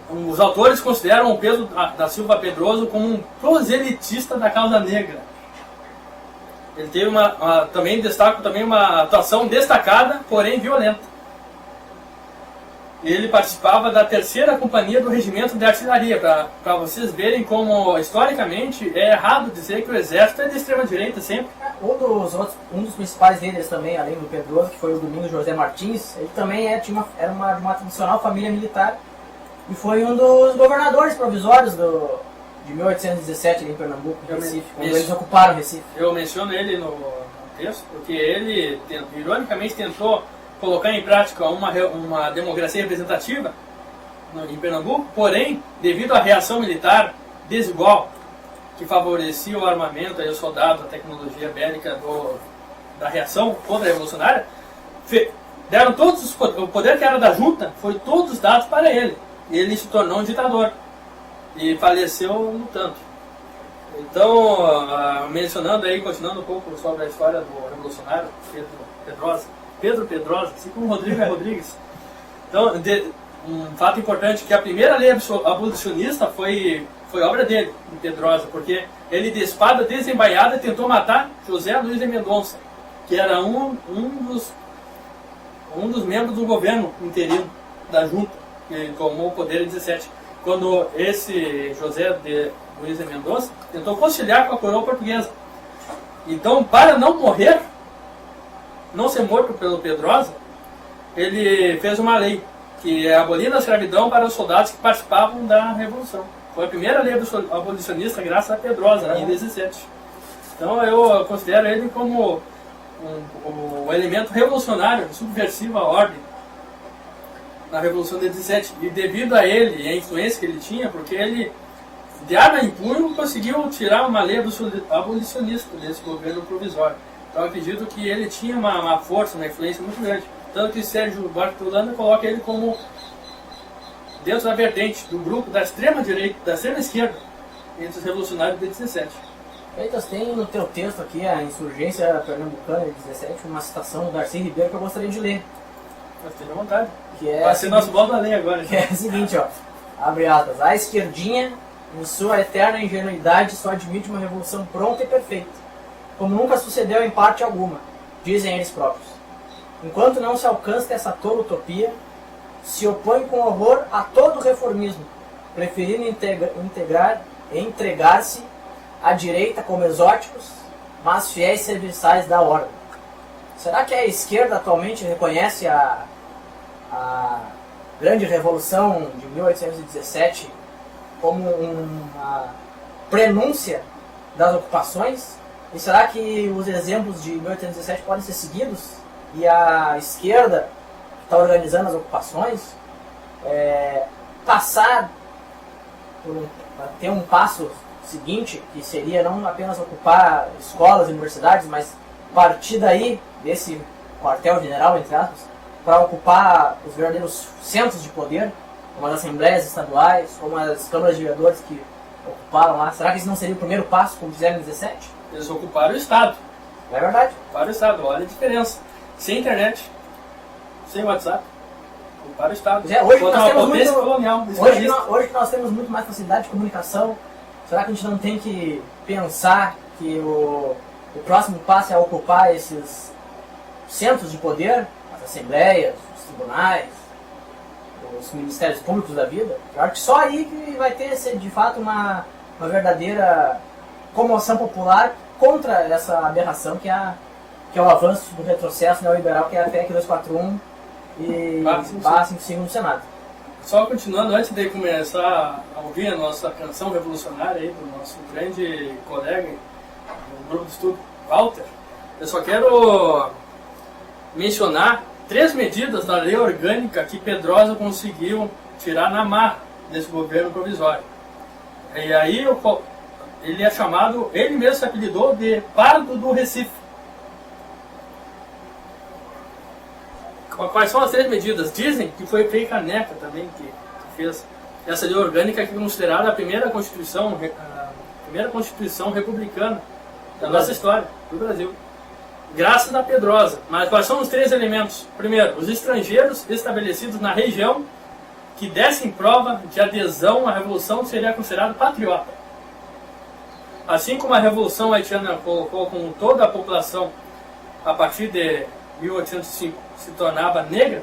Os autores consideram o Pedro da Silva Pedroso como um proselitista da causa negra. Ele teve também destaca também uma atuação destacada, porém violenta. Ele participava da 3ª Companhia do Regimento de Artilharia, para vocês verem como, historicamente, é errado dizer que o Exército é de extrema-direita sempre. Um dos principais líderes também, além do Pedroso, que foi o Domingos José Martins, ele também era de uma tradicional família militar e foi um dos governadores provisórios de 1817 ali em Pernambuco, em Recife, quando eles ocuparam Recife. Eu menciono ele no texto porque ele, ironicamente, tentou colocar em prática uma democracia representativa em Pernambuco, porém, devido à reação militar desigual, que favorecia o armamento e o soldado, a tecnologia bélica da reação contra-revolucionária, deram todos o poder que era da junta, foi todos dados para ele. E ele se tornou um ditador e faleceu lutando. Então, mencionando aí, continuando um pouco sobre a história do revolucionário Pedro Pedrosa, assim como Rodrigo é Rodrigues. Então, um fato importante, que a primeira lei abolicionista foi obra dele, em Pedrosa, porque ele, de espada desembainhada, tentou matar José Luiz de Mendonça, que era um dos membros do governo interino da junta, que tomou o poder em 17. Quando esse José Luiz de Mendonça tentou conciliar com a coroa portuguesa. Então, para não morrer, não ser morto pelo Pedrosa, ele fez uma lei que é abolindo a escravidão para os soldados que participavam da Revolução. Foi a primeira lei abolicionista graças a Pedrosa, em 17. Então eu considero ele como um elemento revolucionário, subversivo à ordem na Revolução de 17. E devido a ele e a influência que ele tinha, porque ele, de arma em punho, conseguiu tirar uma lei abolicionista desse governo provisório. Então eu acredito que ele tinha uma força, uma influência muito grande. Tanto que Sérgio Bartolana coloca ele como dentro da vertente do grupo da extrema direita, da extrema esquerda, entre os revolucionários de 17. Freitas, tem no teu texto aqui, a Insurgência Pernambucana de 17, uma citação do Darcy Ribeiro que eu gostaria de ler. Esteja à vontade. Que é vai ser nosso bom da lei agora. Que é o seguinte, ó. Abre aspas. A esquerdinha, em sua eterna ingenuidade, só admite uma revolução pronta e perfeita, como nunca sucedeu em parte alguma, dizem eles próprios. Enquanto não se alcança essa tola utopia, se opõe com horror a todo reformismo, preferindo entregar-se à direita como exóticos, mas fiéis serviçais da ordem. Será que a esquerda atualmente reconhece a grande revolução de 1817 como uma prenúncia das ocupações? E será que os exemplos de 1817 podem ser seguidos? E a esquerda está organizando as ocupações, passar ter um passo seguinte, que seria não apenas ocupar escolas e universidades, mas partir daí, desse quartel-general, entre aspas, para ocupar os verdadeiros centros de poder, como as assembleias estaduais, como as câmaras de vereadores que ocuparam lá. Será que esse não seria o primeiro passo, como fizeram em 17? Eles ocuparam o Estado. É verdade. Ocuparam o Estado, olha a diferença. Sem internet, sem WhatsApp, ocuparam o Estado. Hoje nós temos muito mais facilidade de comunicação. Será que a gente não tem que pensar que o próximo passo é ocupar esses centros de poder, as assembleias, os tribunais, os ministérios públicos da vida? Eu acho que só aí que vai ter, de fato, uma verdadeira comoção popular contra essa aberração que é o avanço do retrocesso neoliberal, que é a PEC 241 e Barra 55 no Senado. Só continuando, antes de começar a ouvir a nossa canção revolucionária aí, do nosso grande colega do grupo de estudo, Walter, eu só quero mencionar 3 medidas da lei orgânica que Pedrosa conseguiu tirar na marra desse governo provisório. E aí ele é chamado, ele mesmo se apelidou de Pardo do Recife. Quais são as 3 medidas? Dizem que foi Frei Caneca também que fez essa lei orgânica, que é considerada a primeira constituição republicana da nossa história, do Brasil. Graças a Pedrosa. Mas quais são os 3 elementos? Primeiro, os estrangeiros estabelecidos na região que dessem prova de adesão à Revolução seria considerado patriota. Assim como a Revolução Haitiana colocou como toda a população, a partir de 1805, se tornava negra,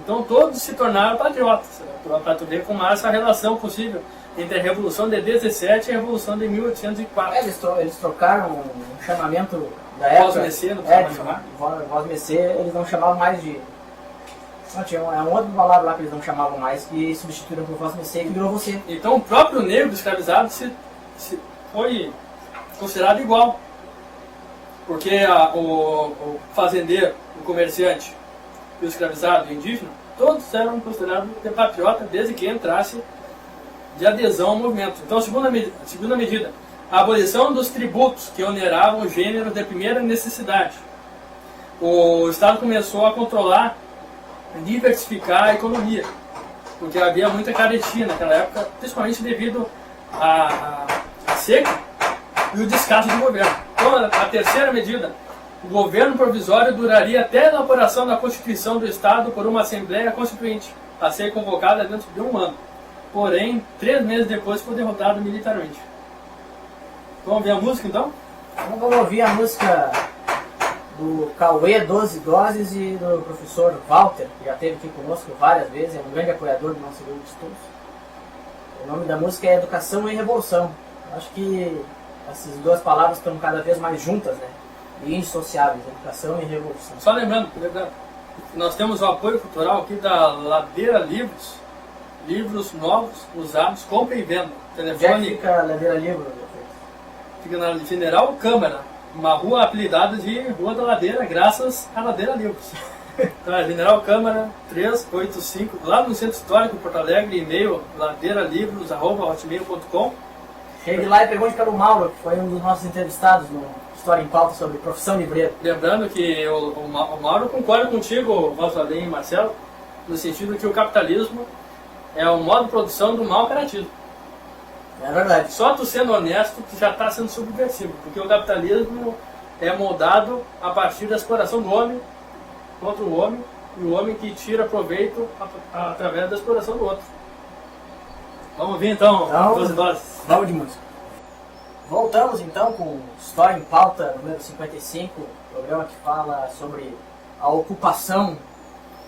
então todos se tornaram patriotas, para tu ver como há essa relação possível entre a Revolução de 17 e a Revolução de 1804. Eles trocaram um chamamento da época. Voz-Messê, não precisa chamar? Voz-Messê, eles não chamavam mais de... Não, tinha um outro palavra lá que eles não chamavam mais, que substituíram por Voz-Messê, que virou você. Então o próprio negro escravizado foi considerado igual. Porque o fazendeiro, o comerciante e o escravizado e o indígena, todos eram considerados de patriota desde que entrasse de adesão ao movimento. Então, segunda medida, a abolição dos tributos que oneravam o gênero de primeira necessidade. O Estado começou a controlar e diversificar a economia, porque havia muita carestia naquela época, principalmente devido à seca e o descaso do governo. Então, a terceira medida, o governo provisório duraria até a elaboração da Constituição do Estado por uma Assembleia Constituinte, a ser convocada dentro de 1 ano. Porém, 3 meses depois foi derrotado militarmente. Vamos ver a música então? Então vamos ouvir a música do Cauê 12 Doses e do professor Walter, que já esteve aqui conosco várias vezes, é um grande apoiador do nosso grupo de estudos. O nome da música é Educação e Revolução. Acho que essas 2 palavras estão cada vez mais juntas, né? E indissociáveis, educação e revolução. Só lembrando, Nós temos o apoio cultural aqui da Ladeira Livros. Livros novos, usados, compra e venda. Onde é que Telefone fica a Ladeira Livro? fica na General Câmara, uma rua apelidada de Rua da Ladeira, graças à Ladeira Livros. Então, é General Câmara 385, lá no Centro Histórico, Porto Alegre, e-mail ladeiralivros@hotmail.com. Chegue lá e pergunte pelo Mauro, que foi um dos nossos entrevistados no História em Pauta sobre profissão livreiro. Lembrando que o Mauro concorda contigo, Valsalim e Marcelo, no sentido que o capitalismo é um modo de produção do mau caratismo. É verdade. Só tu sendo honesto, tu já está sendo subversivo, porque o capitalismo é moldado a partir da exploração do homem contra o homem, e o homem que tira proveito através da exploração do outro. Vamos ver então, 12 doses. Vamos de música. Voltamos então com História em Pauta, número 55, programa que fala sobre a ocupação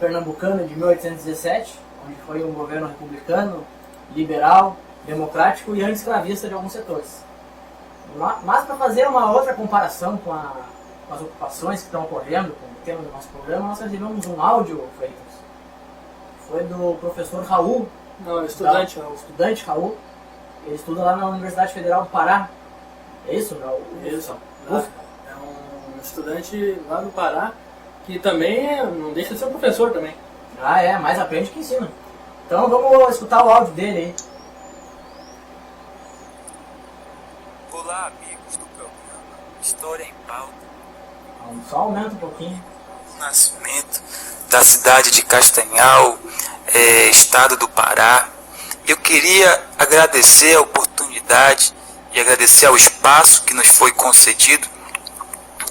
pernambucana de 1817, onde foi um governo republicano, liberal, democrático e anti-escravista de alguns setores. Mas para fazer uma outra comparação com as ocupações que estão ocorrendo, como tema do nosso programa, nós recebemos um áudio, Freitas. Foi do professor Raul. Não, estudante. O estudante Raul. Ele estuda lá na Universidade Federal do Pará. É isso, Raul? Isso. É um estudante lá do Pará, que também não deixa de ser um professor também. Ah, é, mais aprende que ensina. Então vamos escutar o áudio dele aí. Olá, amigos do programa História em Pauta. Só aumenta um pouquinho. O nascimento da cidade de Castanhal, estado do Pará. Eu queria agradecer a oportunidade e agradecer ao espaço que nos foi concedido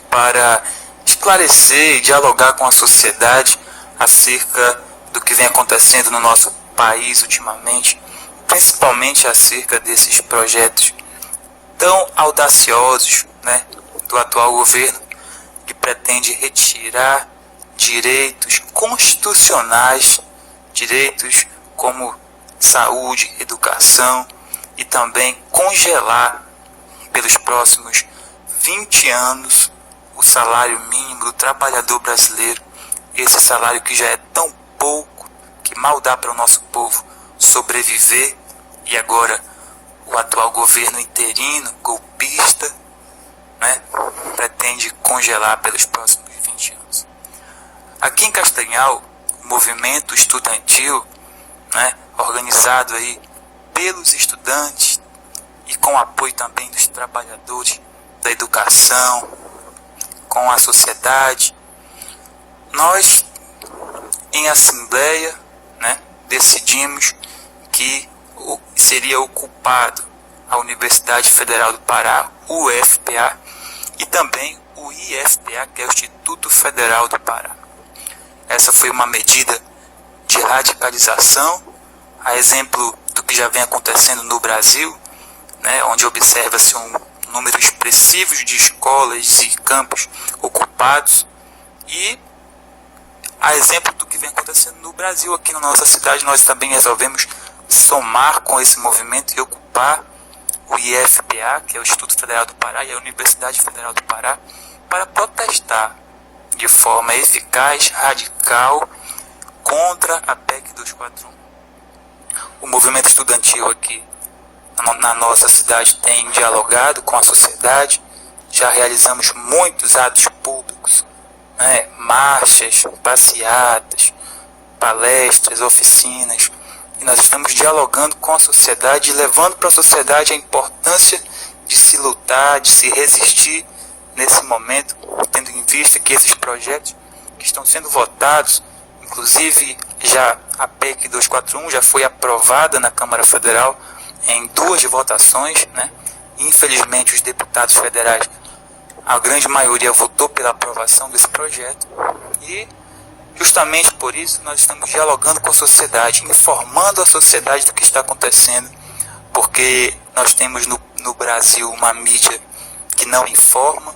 para esclarecer e dialogar com a sociedade acerca do que vem acontecendo no nosso país ultimamente, principalmente acerca desses projetos tão audaciosos, né, do atual governo, que pretende retirar direitos constitucionais, direitos como saúde, educação, e também congelar pelos próximos 20 anos o salário mínimo do trabalhador brasileiro, esse salário que já é tão pouco que mal dá para o nosso povo sobreviver, e agora o atual governo interino, golpista, né, pretende congelar pelos próximos 20 anos. Aqui em Castanhal, o movimento estudantil, né, organizado aí pelos estudantes e com o apoio também dos trabalhadores da educação, com a sociedade, nós em assembleia, né, decidimos que seria ocupado a Universidade Federal do Pará, UFPA, e também o IFPA, que é o Instituto Federal do Pará. Essa foi uma medida de radicalização, a exemplo do que já vem acontecendo no Brasil, né, onde observa-se um número expressivo de escolas e campos ocupados, e a exemplo do que vem acontecendo no Brasil, aqui na nossa cidade, nós também resolvemos somar com esse movimento e ocupar o IFPA, que é o Instituto Federal do Pará, e a Universidade Federal do Pará, para protestar de forma eficaz, radical, contra a PEC 241. O movimento estudantil aqui na nossa cidade tem dialogado com a sociedade, já realizamos muitos atos públicos, né, marchas, passeatas, palestras, oficinas, e nós estamos dialogando com a sociedade e levando para a sociedade a importância de se lutar, de se resistir nesse momento, tendo em vista que esses projetos que estão sendo votados, inclusive já a PEC 241 já foi aprovada na Câmara Federal em 2 votações, né? Infelizmente os deputados federais, a grande maioria votou pela aprovação desse projeto, e justamente por isso nós estamos dialogando com a sociedade, informando a sociedade do que está acontecendo, porque nós temos no Brasil uma mídia que não informa,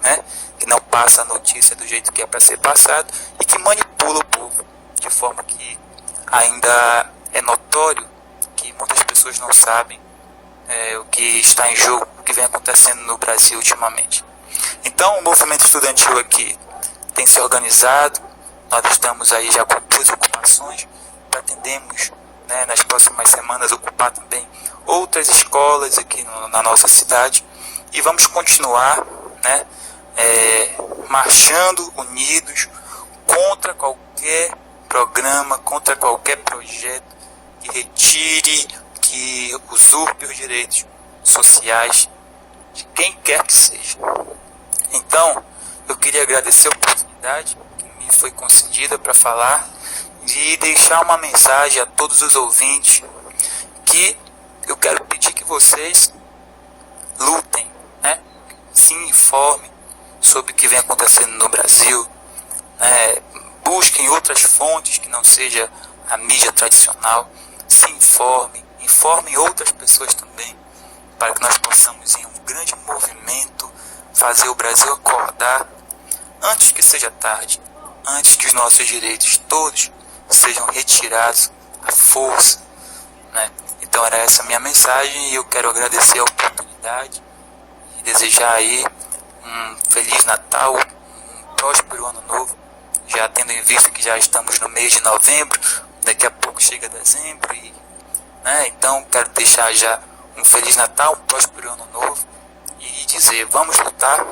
né, que não passa a notícia do jeito que é para ser passado e que manipula o povo, de forma que ainda é notório que muitas pessoas não sabem o que está em jogo, o que vem acontecendo no Brasil ultimamente. Então o movimento estudantil aqui tem se organizado, Nós estamos aí já com 2 ocupações, pretendemos, né, nas próximas semanas ocupar também outras escolas aqui na nossa cidade, e vamos continuar, né, marchando unidos contra qualquer programa, contra qualquer projeto que retire, que usurpe os direitos sociais de quem quer que seja. Então, eu queria agradecer a oportunidade que me foi concedida para falar e deixar uma mensagem a todos os ouvintes, que eu quero pedir que vocês lutem, né? Se informem sobre o que vem acontecendo no Brasil, né? Busquem outras fontes que não seja a mídia tradicional, se informem outras pessoas também, para que nós possamos, em um grande movimento, fazer o Brasil acordar antes que seja tarde, antes que os nossos direitos todos sejam retirados à força, né? Então era essa a minha mensagem, e eu quero agradecer a oportunidade e desejar aí um Feliz Natal, um próspero Ano Novo, já tendo em vista que já estamos no mês de novembro, daqui a pouco chega dezembro, né? Então quero deixar já um Feliz Natal, um próspero Ano Novo, e dizer: vamos lutar,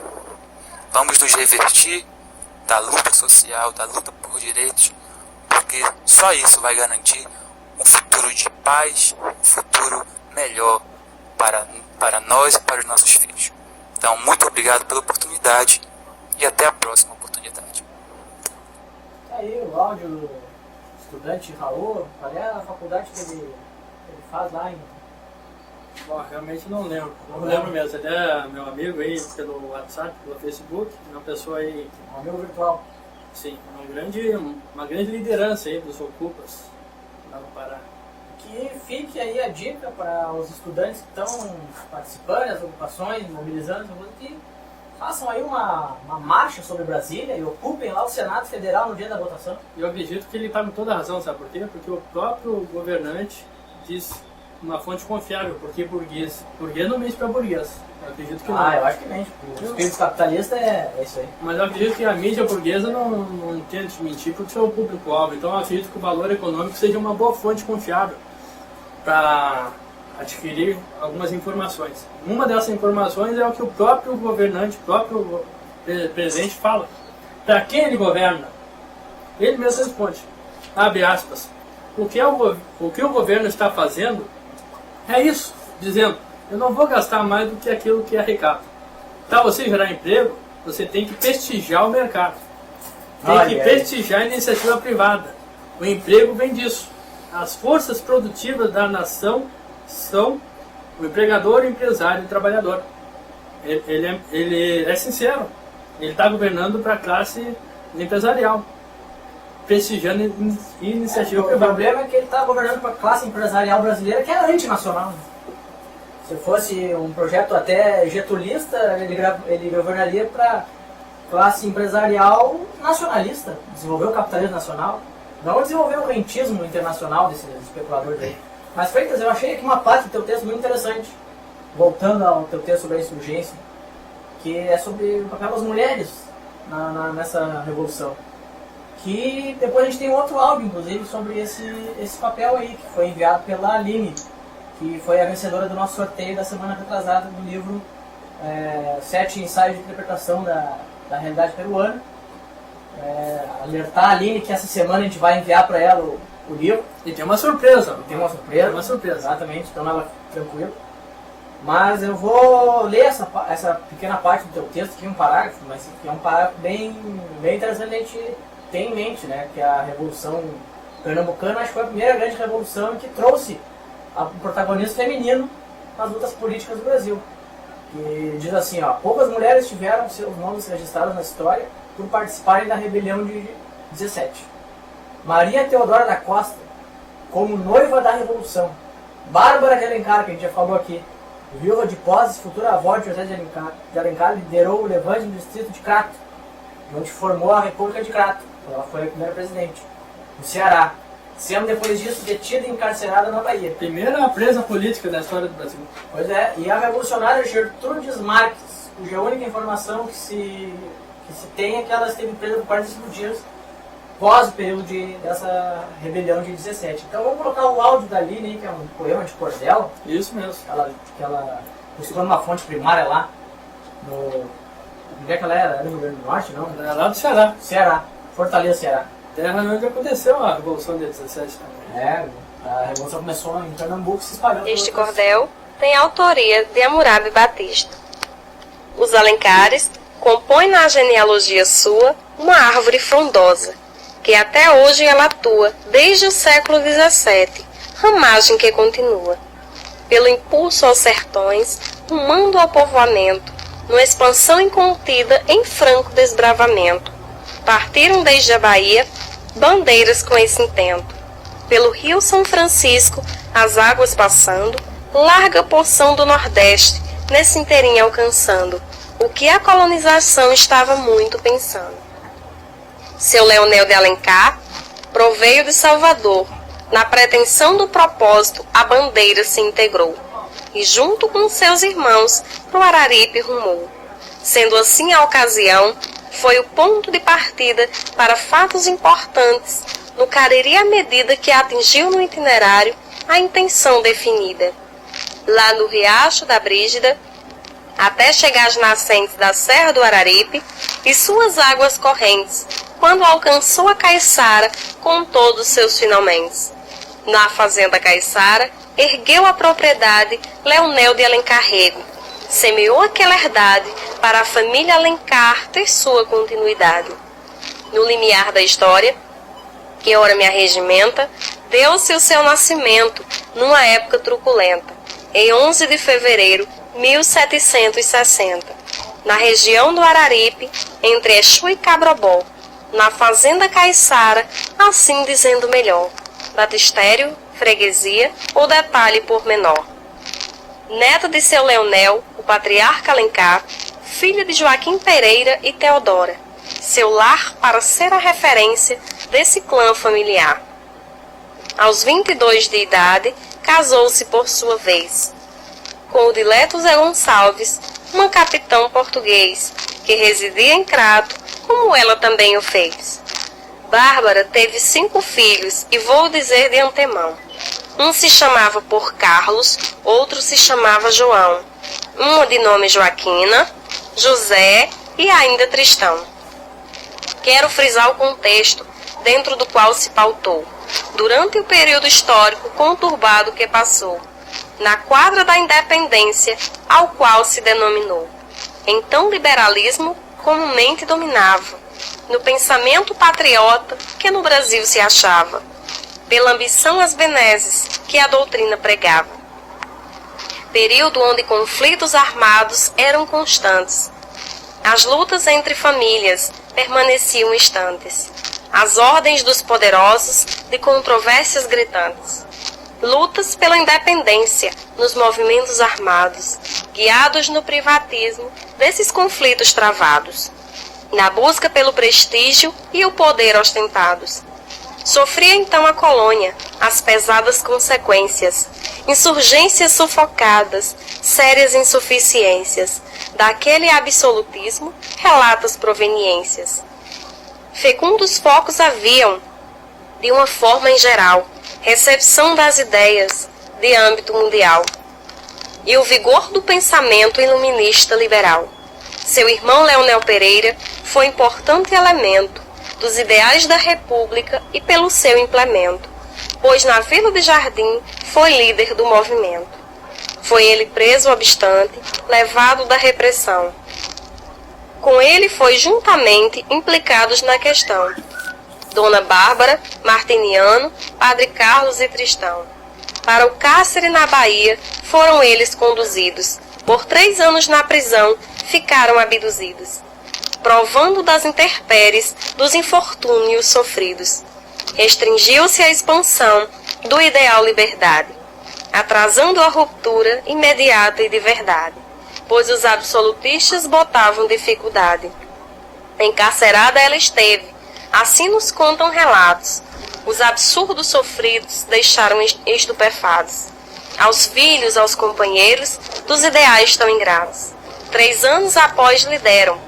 vamos nos revertir da luta social, da luta por direitos, porque só isso vai garantir um futuro de paz, um futuro melhor para nós e para os nossos filhos. Então, muito obrigado pela oportunidade e até a próxima oportunidade. Aí o áudio do estudante Raul, qual é a faculdade que ele faz lá em... Bom, realmente não lembro. Não lembro mesmo. Até meu amigo aí pelo WhatsApp, pelo Facebook, uma pessoa aí... Um amigo virtual. Sim, uma grande liderança aí dos Ocupas lá no Pará. Que fique aí a dica para os estudantes que estão participando das ocupações, mobilizando, que façam aí uma marcha sobre Brasília e ocupem lá o Senado Federal no dia da votação. Eu acredito que ele está com toda a razão, sabe por quê? Porque o próprio governante diz uma fonte confiável, porque burguês não mente para burguês. Eu acredito que não. Eu acho que mente. O espírito capitalista é isso aí. Mas eu acredito que a mídia burguesa não tente mentir porque é o público-alvo. Então eu acredito que o valor econômico seja uma boa fonte confiável para adquirir algumas informações. Uma dessas informações é o que o próprio governante, o próprio presidente fala. Para quem ele governa? Ele mesmo responde. Abre aspas. O que o governo está fazendo é isso, dizendo: eu não vou gastar mais do que aquilo que arrecada. Para você gerar emprego, você tem que prestigiar o mercado. Tem que prestigiar a iniciativa privada. O emprego vem disso. As forças produtivas da nação são o empregador, o empresário e o trabalhador. Ele é sincero. Ele está governando para a classe empresarial, prestigiando a iniciativa privada. O problema é que ele está governando para a classe empresarial brasileira, que é antinacional. Se fosse um projeto até getulista, ele governaria para classe empresarial nacionalista, desenvolver o capitalismo nacional, não desenvolver o rentismo internacional desses especuladores aí. Mas, Freitas, eu achei aqui uma parte do teu texto muito interessante, voltando ao teu texto sobre a insurgência, que é sobre o papel das mulheres nessa revolução. Que depois a gente tem outro áudio, inclusive, sobre esse papel aí, que foi enviado pela Aline, que foi a vencedora do nosso sorteio da semana retrasada do livro 7 ensaios de interpretação da realidade peruana. Alertar a Aline que essa semana a gente vai enviar para ela o livro. E tem uma surpresa. Tem uma surpresa. Tem uma surpresa. Exatamente, então ela tranquilo. Mas eu vou ler essa pequena parte do teu texto, aqui um parágrafo, mas que é um parágrafo bem interessante a gente ter em mente, né? Que a Revolução Pernambucana acho que foi a primeira grande revolução que trouxe o protagonismo feminino nas lutas políticas do Brasil. Que diz assim, ó: poucas mulheres tiveram seus nomes registrados na história por participarem da rebelião de 17. Maria Teodora da Costa, como noiva da Revolução. Bárbara de Alencar, que a gente já falou aqui, viúva de Pozes, futura avó de José de Alencar, liderou o levante no distrito de Crato, onde formou a República de Crato. Ela foi a primeira presidente, no Ceará, sendo depois disso detida e encarcerada na Bahia. Primeira presa política da história do Brasil. Pois é, e a revolucionária Gertrudes Marques, cuja única informação que se tem é que ela esteve presa por 45 dias pós o período dessa rebelião de 17. Então vamos colocar o áudio da Aline, que é um poema de Cordel. Isso mesmo. Que ela buscou numa fonte primária lá, onde é que ela era? Era no Rio Grande do Norte, não? É lá do Ceará. Ceará, Fortaleza, Ceará. Terra onde aconteceu a Revolução de 17 também. A Revolução começou em Pernambuco e se espalhou. Este cordel tem autoria de Hammurabi Batista. Os Alencares compõem na genealogia sua uma árvore frondosa, que até hoje ela atua desde o século XVII, ramagem que continua. Pelo impulso aos sertões, rumando ao povoamento, numa expansão incontida em franco desbravamento. Partiram desde a Bahia bandeiras com esse intento. Pelo rio São Francisco, as águas passando, larga porção do Nordeste, nesse inteirinho alcançando, o que a colonização estava muito pensando. Seu Leonel de Alencar proveio de Salvador, na pretensão do propósito a bandeira se integrou, e junto com seus irmãos pro Araripe rumou. Sendo assim a ocasião, foi o ponto de partida para fatos importantes, no Cariri à medida que atingiu no itinerário a intenção definida. Lá no Riacho da Brígida, até chegar às nascentes da Serra do Araripe e suas águas correntes, quando alcançou a Caiçara com todos seus finalmente. Na fazenda Caiçara, ergueu a propriedade Leonel de Alencar Rego, semeou aquela herdade para a família Alencar ter sua continuidade. No limiar da história, que ora me arregimenta, deu-se o seu nascimento numa época truculenta, em 11 de fevereiro de 1760, na região do Araripe, entre Exu e Cabrobó, na fazenda Caiçara, assim dizendo melhor, batistério, freguesia ou detalhe pormenor. Neta de seu Leonel, o patriarca Alencar, filha de Joaquim Pereira e Teodora, seu lar para ser a referência desse clã familiar. Aos 22 de idade, casou-se por sua vez com o dileto Zé Gonçalves, uma capitão português, que residia em Crato, como ela também o fez. Bárbara teve 5 filhos, e vou dizer de antemão. Um se chamava por Carlos, outro se chamava João, uma de nome Joaquina, José e ainda Tristão. Quero frisar o contexto dentro do qual se pautou, durante o período histórico conturbado que passou, na quadra da independência ao qual se denominou. Então liberalismo comumente dominava, no pensamento patriota que no Brasil se achava, pela ambição às benesses que a doutrina pregava. Período onde conflitos armados eram constantes. As lutas entre famílias permaneciam instantes. As ordens dos poderosos de controvérsias gritantes. Lutas pela independência nos movimentos armados, guiados no privatismo desses conflitos travados, na busca pelo prestígio e o poder ostentados. Sofria então a colônia as pesadas consequências, insurgências sufocadas, sérias insuficiências, daquele absolutismo, relatas proveniências. Fecundos focos haviam, de uma forma em geral, recepção das ideias de âmbito mundial, e o vigor do pensamento iluminista liberal. Seu irmão Leonel Pereira foi importante elemento dos ideais da República e pelo seu implemento, pois na Vila de Jardim foi líder do movimento. Foi ele preso obstante, levado da repressão. Com ele foi juntamente implicados na questão Dona Bárbara, Martiniano, Padre Carlos e Tristão. Para o cárcere na Bahia foram eles conduzidos. Por 3 anos na prisão ficaram abduzidos, provando das intempéries dos infortúnios sofridos. Restringiu-se a expansão do ideal liberdade, atrasando a ruptura imediata e de verdade, pois os absolutistas botavam dificuldade. Encarcerada ela esteve, assim nos contam relatos. Os absurdos sofridos deixaram estupefados. Aos filhos, aos companheiros, dos ideais tão ingratos. 3 anos após lhe deram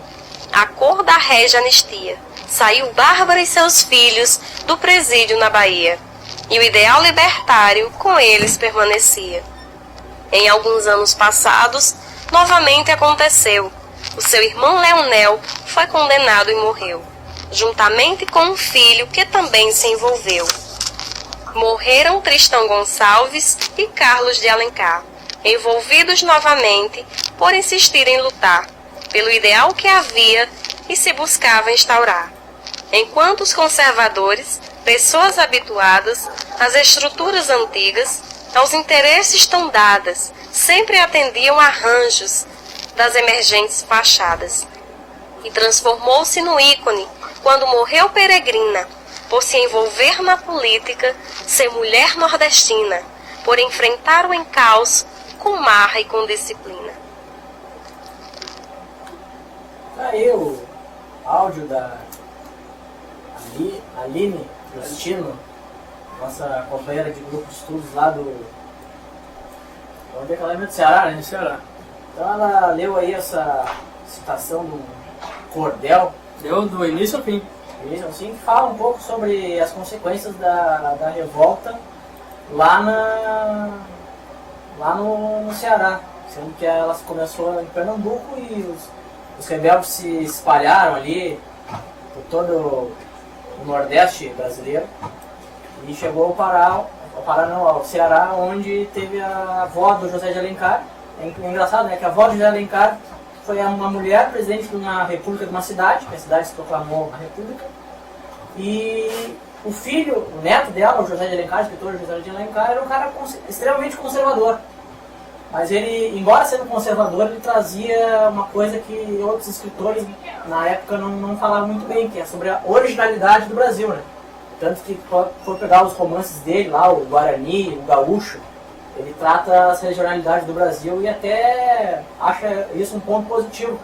a cor da régia anistia, saiu Bárbara e seus filhos do presídio na Bahia, e o ideal libertário com eles permanecia. Em alguns anos passados, novamente aconteceu. O seu irmão Leonel foi condenado e morreu, juntamente com um filho que também se envolveu. Morreram Tristão Gonçalves e Carlos de Alencar, envolvidos novamente por insistir em lutar pelo ideal que havia e se buscava instaurar. Enquanto os conservadores, pessoas habituadas às estruturas antigas, aos interesses tão dadas, sempre atendiam arranjos das emergentes fachadas. E transformou-se no ícone quando morreu Peregrina, por se envolver na política, ser mulher nordestina, por enfrentar o encalço com marra e com disciplina. Aí o áudio da Aline Justino, nossa companheira de grupo de estudos lá do... Onde é que ela é? Do Ceará, né? No Ceará. Então ela leu aí essa citação do cordel, Deu do início ao fim. assim, que fala um pouco sobre as consequências da revolta lá no Ceará, sendo que ela começou em Pernambuco e os rebeldes se espalharam ali por todo o Nordeste brasileiro e chegou ao Ceará, onde teve a avó do José de Alencar. É engraçado, né, que a avó de José de Alencar foi uma mulher presidente de uma república de uma cidade, que a cidade se proclamou uma república, e o filho, o neto dela, o José de Alencar, o escritor José de Alencar, era um cara extremamente conservador. Mas ele, embora sendo conservador, ele trazia uma coisa que outros escritores na época não falavam muito bem, que é sobre a originalidade do Brasil, né? Tanto que for pegar os romances dele lá, o Guarani, o Gaúcho, ele trata as regionalidades do Brasil e até acha isso um ponto positivo,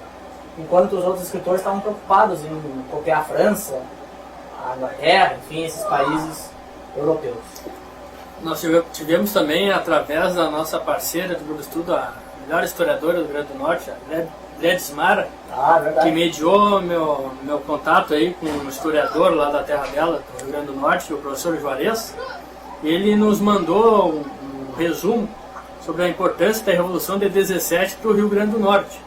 enquanto os outros escritores estavam preocupados em copiar a França, a Inglaterra, enfim, esses países europeus. Nós tivemos também, através da nossa parceira do grupo de estudo, a melhor historiadora do Rio Grande do Norte, a Gladys Mara, que mediou meu contato aí com um historiador lá da terra dela, do Rio Grande do Norte, o professor Juarez. Ele nos mandou um resumo sobre a importância da Revolução de 17 para o Rio Grande do Norte,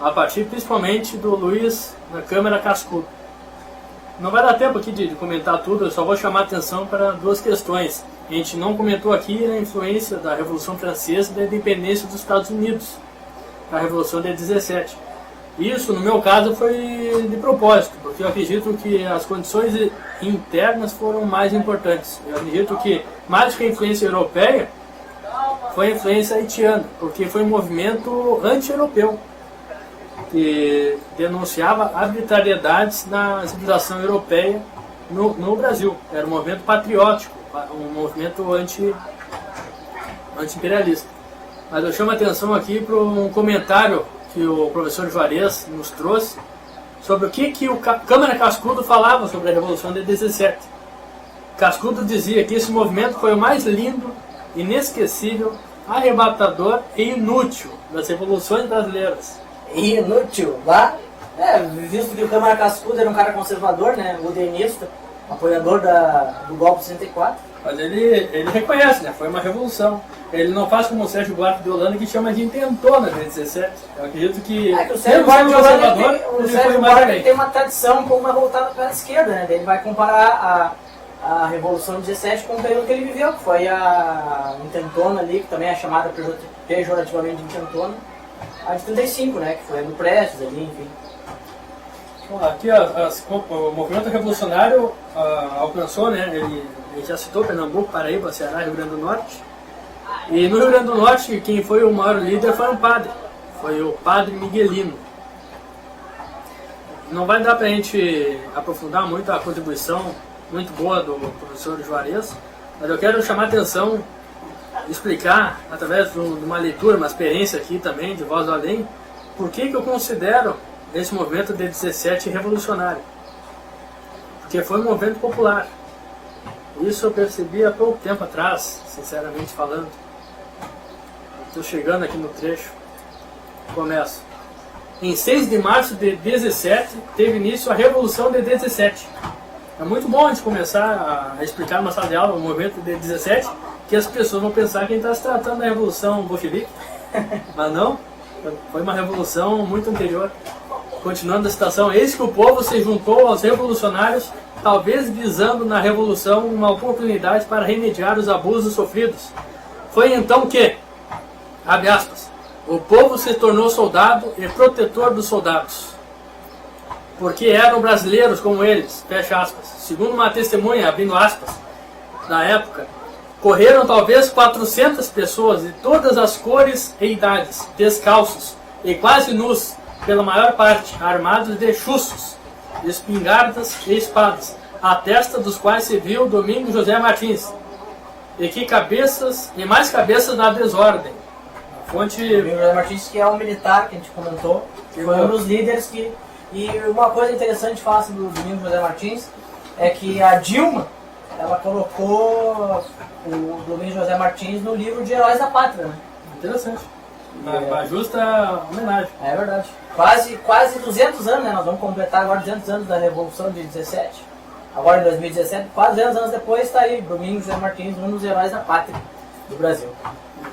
a partir principalmente do Luiz na Câmara Cascudo. Não vai dar tempo aqui de comentar tudo, eu só vou chamar a atenção para duas questões. A gente não comentou aqui a influência da Revolução Francesa e da independência dos Estados Unidos, na Revolução de 17. Isso, no meu caso, foi de propósito, porque eu acredito que as condições internas foram mais importantes. Eu acredito que, mais que a influência europeia, foi a influência haitiana, porque foi um movimento anti-europeu, que denunciava arbitrariedades na civilização europeia no Brasil. Era um movimento patriótico, um movimento anti-imperialista. Mas eu chamo a atenção aqui para um comentário que o professor Juarez nos trouxe sobre o que o Câmara Cascudo falava sobre a Revolução de 17. Cascudo dizia que esse movimento foi o mais lindo, inesquecível, arrebatador e inútil das revoluções brasileiras. Inútil, lá, visto que o Câmara Cascudo era um cara conservador, né, modernista, apoiador do golpe de 64. Mas ele reconhece, né, foi uma revolução. Ele não faz como o Sérgio Buarque de Holanda, que chama de intentona de 17. Eu acredito que o Sérgio Buarque de Holanda tem uma tradição como uma voltada para a esquerda, né, ele vai comparar a Revolução de 17 com o período que ele viveu, que foi a intentona ali, que também é chamada pejorativamente de intentona, a de 35, né, que foi a do Prestes ali, enfim. Aqui o movimento revolucionário alcançou, né, ele já citou Pernambuco, Paraíba, Ceará, Rio Grande do Norte. E no Rio Grande do Norte, quem foi o maior líder foi um padre, foi o padre Miguelino. Não vai dar para a gente aprofundar muito a contribuição muito boa do professor Juarez, mas eu quero chamar a atenção, explicar, através de uma leitura, uma experiência aqui também, de voz além, por que eu considero esse movimento de 17 revolucionário. Porque foi um movimento popular. Isso eu percebi há pouco tempo atrás, sinceramente falando. Estou chegando aqui no trecho. Começo. em 6 de março de 17, teve início a Revolução de 17. É muito bom a gente começar a explicar na sala de aula o movimento de 17, que as pessoas vão pensar que a gente está se tratando da Revolução Bolchevique, mas não, foi uma revolução muito anterior. Continuando a citação, eis que o povo se juntou aos revolucionários, talvez visando na revolução uma oportunidade para remediar os abusos sofridos. Foi então que, abre aspas, o povo se tornou soldado e protetor dos soldados, porque eram brasileiros como eles, fecha aspas. Segundo uma testemunha, abrindo aspas, na época, correram talvez 400 pessoas de todas as cores e idades, descalços e quase nus, pela maior parte armados de chuços, espingardas e espadas, à testa dos quais se viu Domingos José Martins, e que cabeças, e mais cabeças na desordem. A fonte... Domingos José Martins, que é um militar que a gente comentou, que foi um dos líderes que... E uma coisa interessante de falar sobre o Domingos José Martins é que a Dilma, ela colocou o Domingos José Martins no livro de Heróis da Pátria, né? Interessante. Uma justa homenagem. É verdade. Quase 200 anos, né? Nós vamos completar agora 200 anos da Revolução de 17. Agora em 2017, quase 200 anos depois, está aí Domingos José Martins, um dos heróis da pátria do Brasil.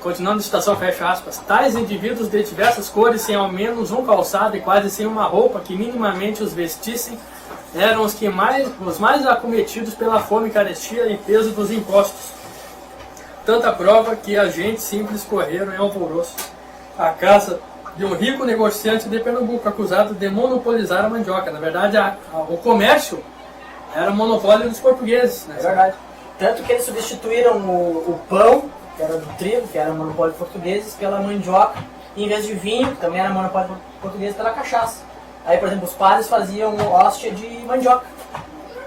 Continuando a citação, fecha aspas, tais indivíduos de diversas cores, sem ao menos um calçado e quase sem uma roupa que minimamente os vestissem, eram os mais acometidos pela fome, carestia e peso dos impostos. Tanta prova que agentes simples correram em alvoroço à casa de um rico negociante de Pernambuco, acusado de monopolizar a mandioca. Na verdade, o comércio era monopólio dos portugueses. Né? É verdade. Tanto que eles substituíram o pão, que era do trigo, que era monopólio dos portugueses, pela mandioca, e em vez de vinho, que também era monopólio português, pela cachaça. Aí, por exemplo, os padres faziam hóstia de mandioca.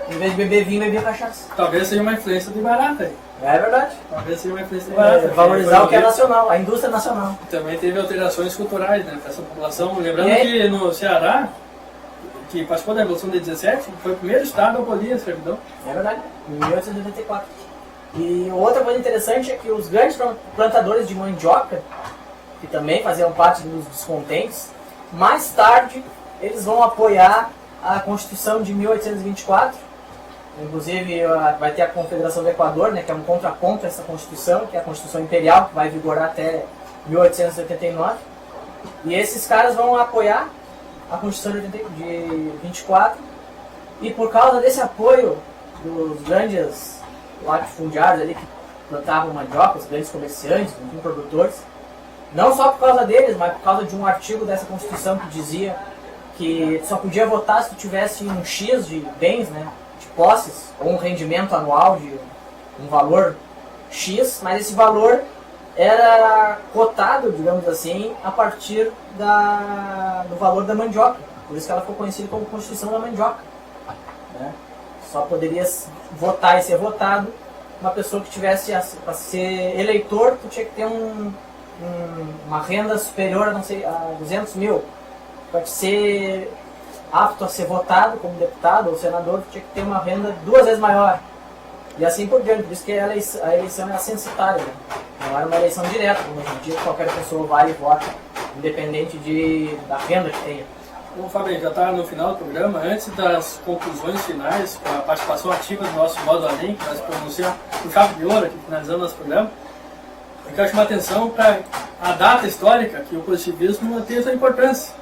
Em vez de beber vinho, bebia cachaça. Talvez seja uma influência de barata aí. É verdade. Talvez seja uma influência de barata. Valorizar o que é nacional, a indústria nacional. Também teve alterações culturais, né, para essa população. Lembrando que no Ceará, que participou da Revolução de 17, foi o primeiro estado a abolir a escravidão. É verdade, em 1884. E outra coisa interessante é que os grandes plantadores de mandioca, que também faziam parte dos descontentes, mais tarde eles vão apoiar a Constituição de 1824. Inclusive vai ter a Confederação do Equador, né, que é um contraponto a essa Constituição, que é a Constituição Imperial, que vai vigorar até 1889. E esses caras vão apoiar a Constituição de 24, e por causa desse apoio dos grandes latifundiários ali que plantavam mandioca, os grandes comerciantes, os produtores, não só por causa deles, mas por causa de um artigo dessa Constituição que dizia que só podia votar se tu tivesse um X de bens, né, de posses, ou um rendimento anual de um valor X, mas esse valor era cotado, digamos assim, a partir do valor da mandioca. Por isso que ela ficou conhecida como Constituição da Mandioca. Né? Só poderia votar e ser votado uma pessoa que tivesse, para ser eleitor, tu tinha que ter uma renda superior a, não sei, a 200 mil. Para ser apto a ser votado como deputado ou senador, tu tinha que ter uma renda 2 vezes maior. E assim por diante, por isso que a eleição era censitária, né? Não era uma eleição direta, como hoje em dia qualquer pessoa vai e vota, independente da renda que tenha. Bom, Fábio, já está no final do programa. Antes das conclusões finais, com a participação ativa do nosso modo além, que nós pronunciamos o chave de ouro aqui, finalizando nosso programa, eu quero chamar a atenção para a data histórica que o positivismo tem sua importância.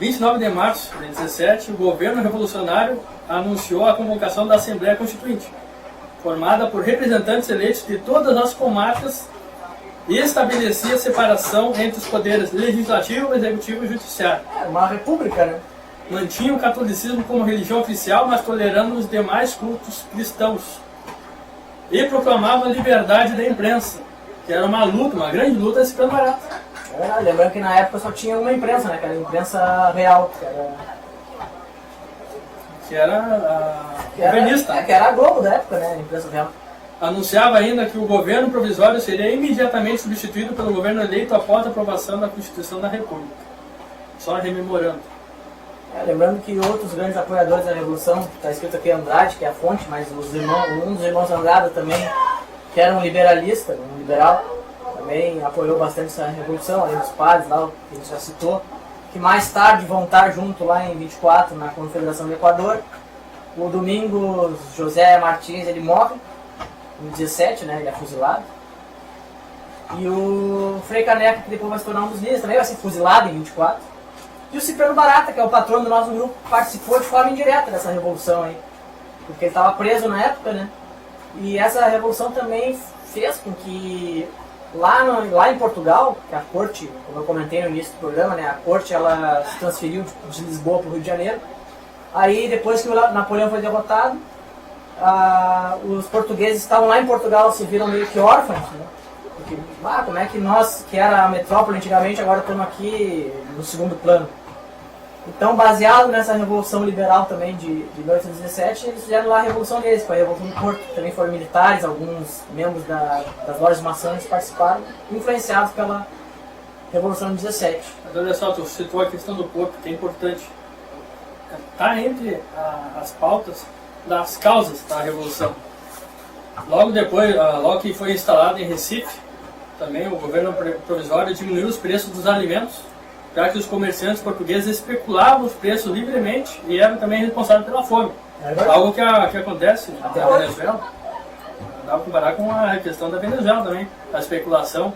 29 de março de 17, o governo revolucionário anunciou a convocação da Assembleia Constituinte, formada por representantes eleitos de todas as comarcas, e estabelecia a separação entre os poderes legislativo, executivo e judiciário. É uma república, né? Mantinha o catolicismo como religião oficial, mas tolerando os demais cultos cristãos. E proclamava a liberdade da imprensa, que era uma grande luta esse plano barato. Lembrando que na época só tinha uma imprensa, né? Que era a imprensa real, que era a governista. Que era a Globo da época, né? A imprensa real. Anunciava ainda que o governo provisório seria imediatamente substituído pelo governo eleito após a aprovação da Constituição da República. Só rememorando. Lembrando que outros grandes apoiadores da Revolução, está escrito aqui Andrade, que é a fonte, mas um dos irmãos Andrade também, que era um liberalista, um liberal, também apoiou bastante essa Revolução, além dos padres lá, que a gente já citou. que mais tarde vão estar junto lá em 24 na Confederação do Equador. O Domingos José Martins, ele morre em 17, né, ele é fuzilado. E o Frei Caneca, que depois vai se tornar um dos líderes, também vai ser fuzilado em 24. E o Cipriano Barata, que é o patrono do nosso grupo, participou de forma indireta dessa revolução aí, porque ele estava preso na época, né? E essa revolução também fez com que lá em Portugal, que a corte, como eu comentei no início do programa, né, a corte ela se transferiu de Lisboa para o Rio de Janeiro. Aí depois que o Napoleão foi derrotado, os portugueses estavam lá em Portugal, se viram meio que órfãos, né? Porque, como é que nós, que era a metrópole antigamente, agora estamos aqui no segundo plano? Então, baseado nessa Revolução Liberal também de 1817, eles fizeram lá a Revolução deles, foi a Revolução do Porto. Também foram militares, alguns membros das lojas maçãs participaram, influenciados pela Revolução de 17. Mas olha só, tu citou a questão do Porto, que é importante. Está entre as pautas das causas da Revolução. Logo depois, logo que foi instalado em Recife, também o governo provisório diminuiu os preços dos alimentos, já que os comerciantes portugueses especulavam os preços livremente e eram também responsáveis pela fome. Algo que acontece na Venezuela. Dá para comparar com a questão da Venezuela também, a especulação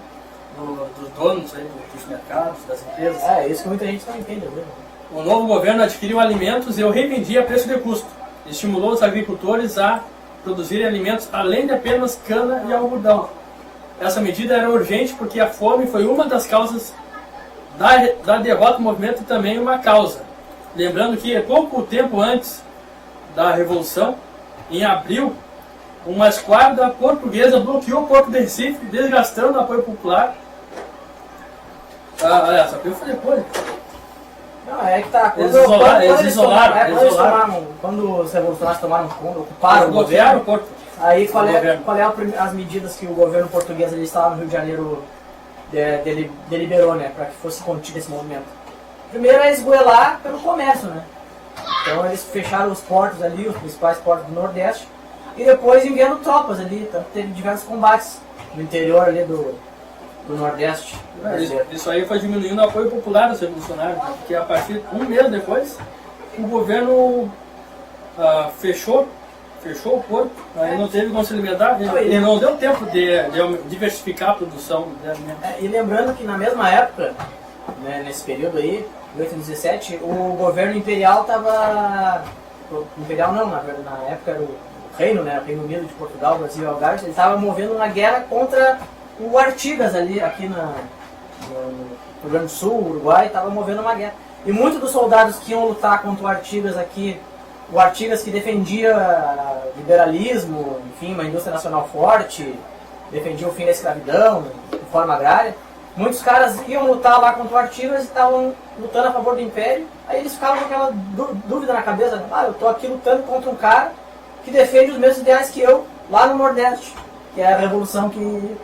dos donos aí, dos mercados, das empresas. É isso que muita gente não entende, né? O novo governo adquiriu alimentos e o revendia a preço de custo. Estimulou os agricultores a produzirem alimentos além de apenas cana e algodão. Essa medida era urgente porque a fome foi uma das causas da derrota do movimento e também uma causa. Lembrando que pouco tempo antes da Revolução, em abril, uma esquadra portuguesa bloqueou o porto de Recife, desgastando o apoio popular. Aliás, abril foi depois. Não, é que tá. Quando os revolucionários tomaram conta, ocuparam o governo, o porto. Aí qual é as medidas que o governo português ali estava no Rio de Janeiro deliberou, né, para que fosse contido esse movimento? Primeiro é esgoelar pelo comércio, né? Então eles fecharam os portos ali, os principais portos do Nordeste, e depois enviando tropas ali, então teve diversos combates no interior ali do Nordeste. Isso aí foi diminuindo o apoio popular dos revolucionários, né? Porque a partir de um mês depois, o governo fechou o porto, aí não teve como se alimentar, e não deu tempo de diversificar a produção de alimentos. E lembrando que na mesma época, né, nesse período aí, 1817, o governo imperial estava... Imperial não, na época era o reino, né, o Reino Unido de Portugal, Brasil e Algarve, ele estava movendo uma guerra contra o Artigas ali, aqui no Rio Grande do Sul, Uruguai, estava movendo uma guerra. E muitos dos soldados que iam lutar contra o Artigas aqui, o Artigas que defendia liberalismo, enfim, uma indústria nacional forte, defendia o fim da escravidão, de forma agrária, muitos caras iam lutar lá contra o Artigas e estavam lutando a favor do Império, aí eles ficavam com aquela dúvida na cabeça, eu estou aqui lutando contra um cara que defende os mesmos ideais que eu, lá no Nordeste, que é a revolução que...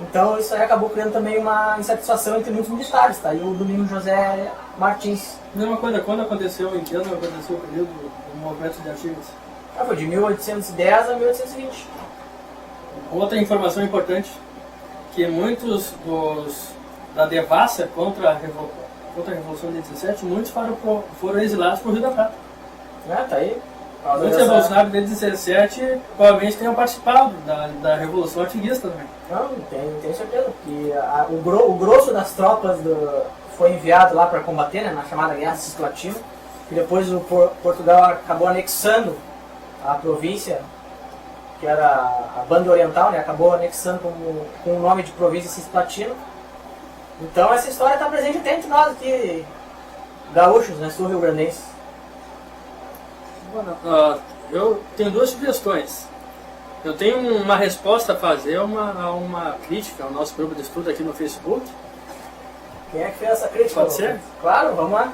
Então isso aí acabou criando também uma insatisfação entre muitos militares, tá? E o Domingos José Martins. Mesma coisa, quando aconteceu, em que ano aconteceu o período do movimento de Artigas? Foi de 1810 a 1820. Outra informação importante, que muitos da devassa contra a Revolução de 17, muitos foram exilados para o Rio da Prata. Tá aí. Muitos revolucionários de 17 provavelmente tenham participado da Revolução Artiguista também. Não, tenho certeza, porque o grosso das tropas foi enviado lá para combater, né, na chamada Guerra Cisplatina, e depois Portugal acabou anexando a província, que era a Banda Oriental, né, acabou anexando com o nome de Província Cisplatina. Então essa história está presente até entre nós aqui, gaúchos, né, sul-rio-grandenses. Eu tenho duas sugestões. Eu tenho uma resposta a fazer, uma crítica ao nosso grupo de estudo aqui no Facebook. Quem é que fez essa crítica? Pode ser? Claro, vamos lá.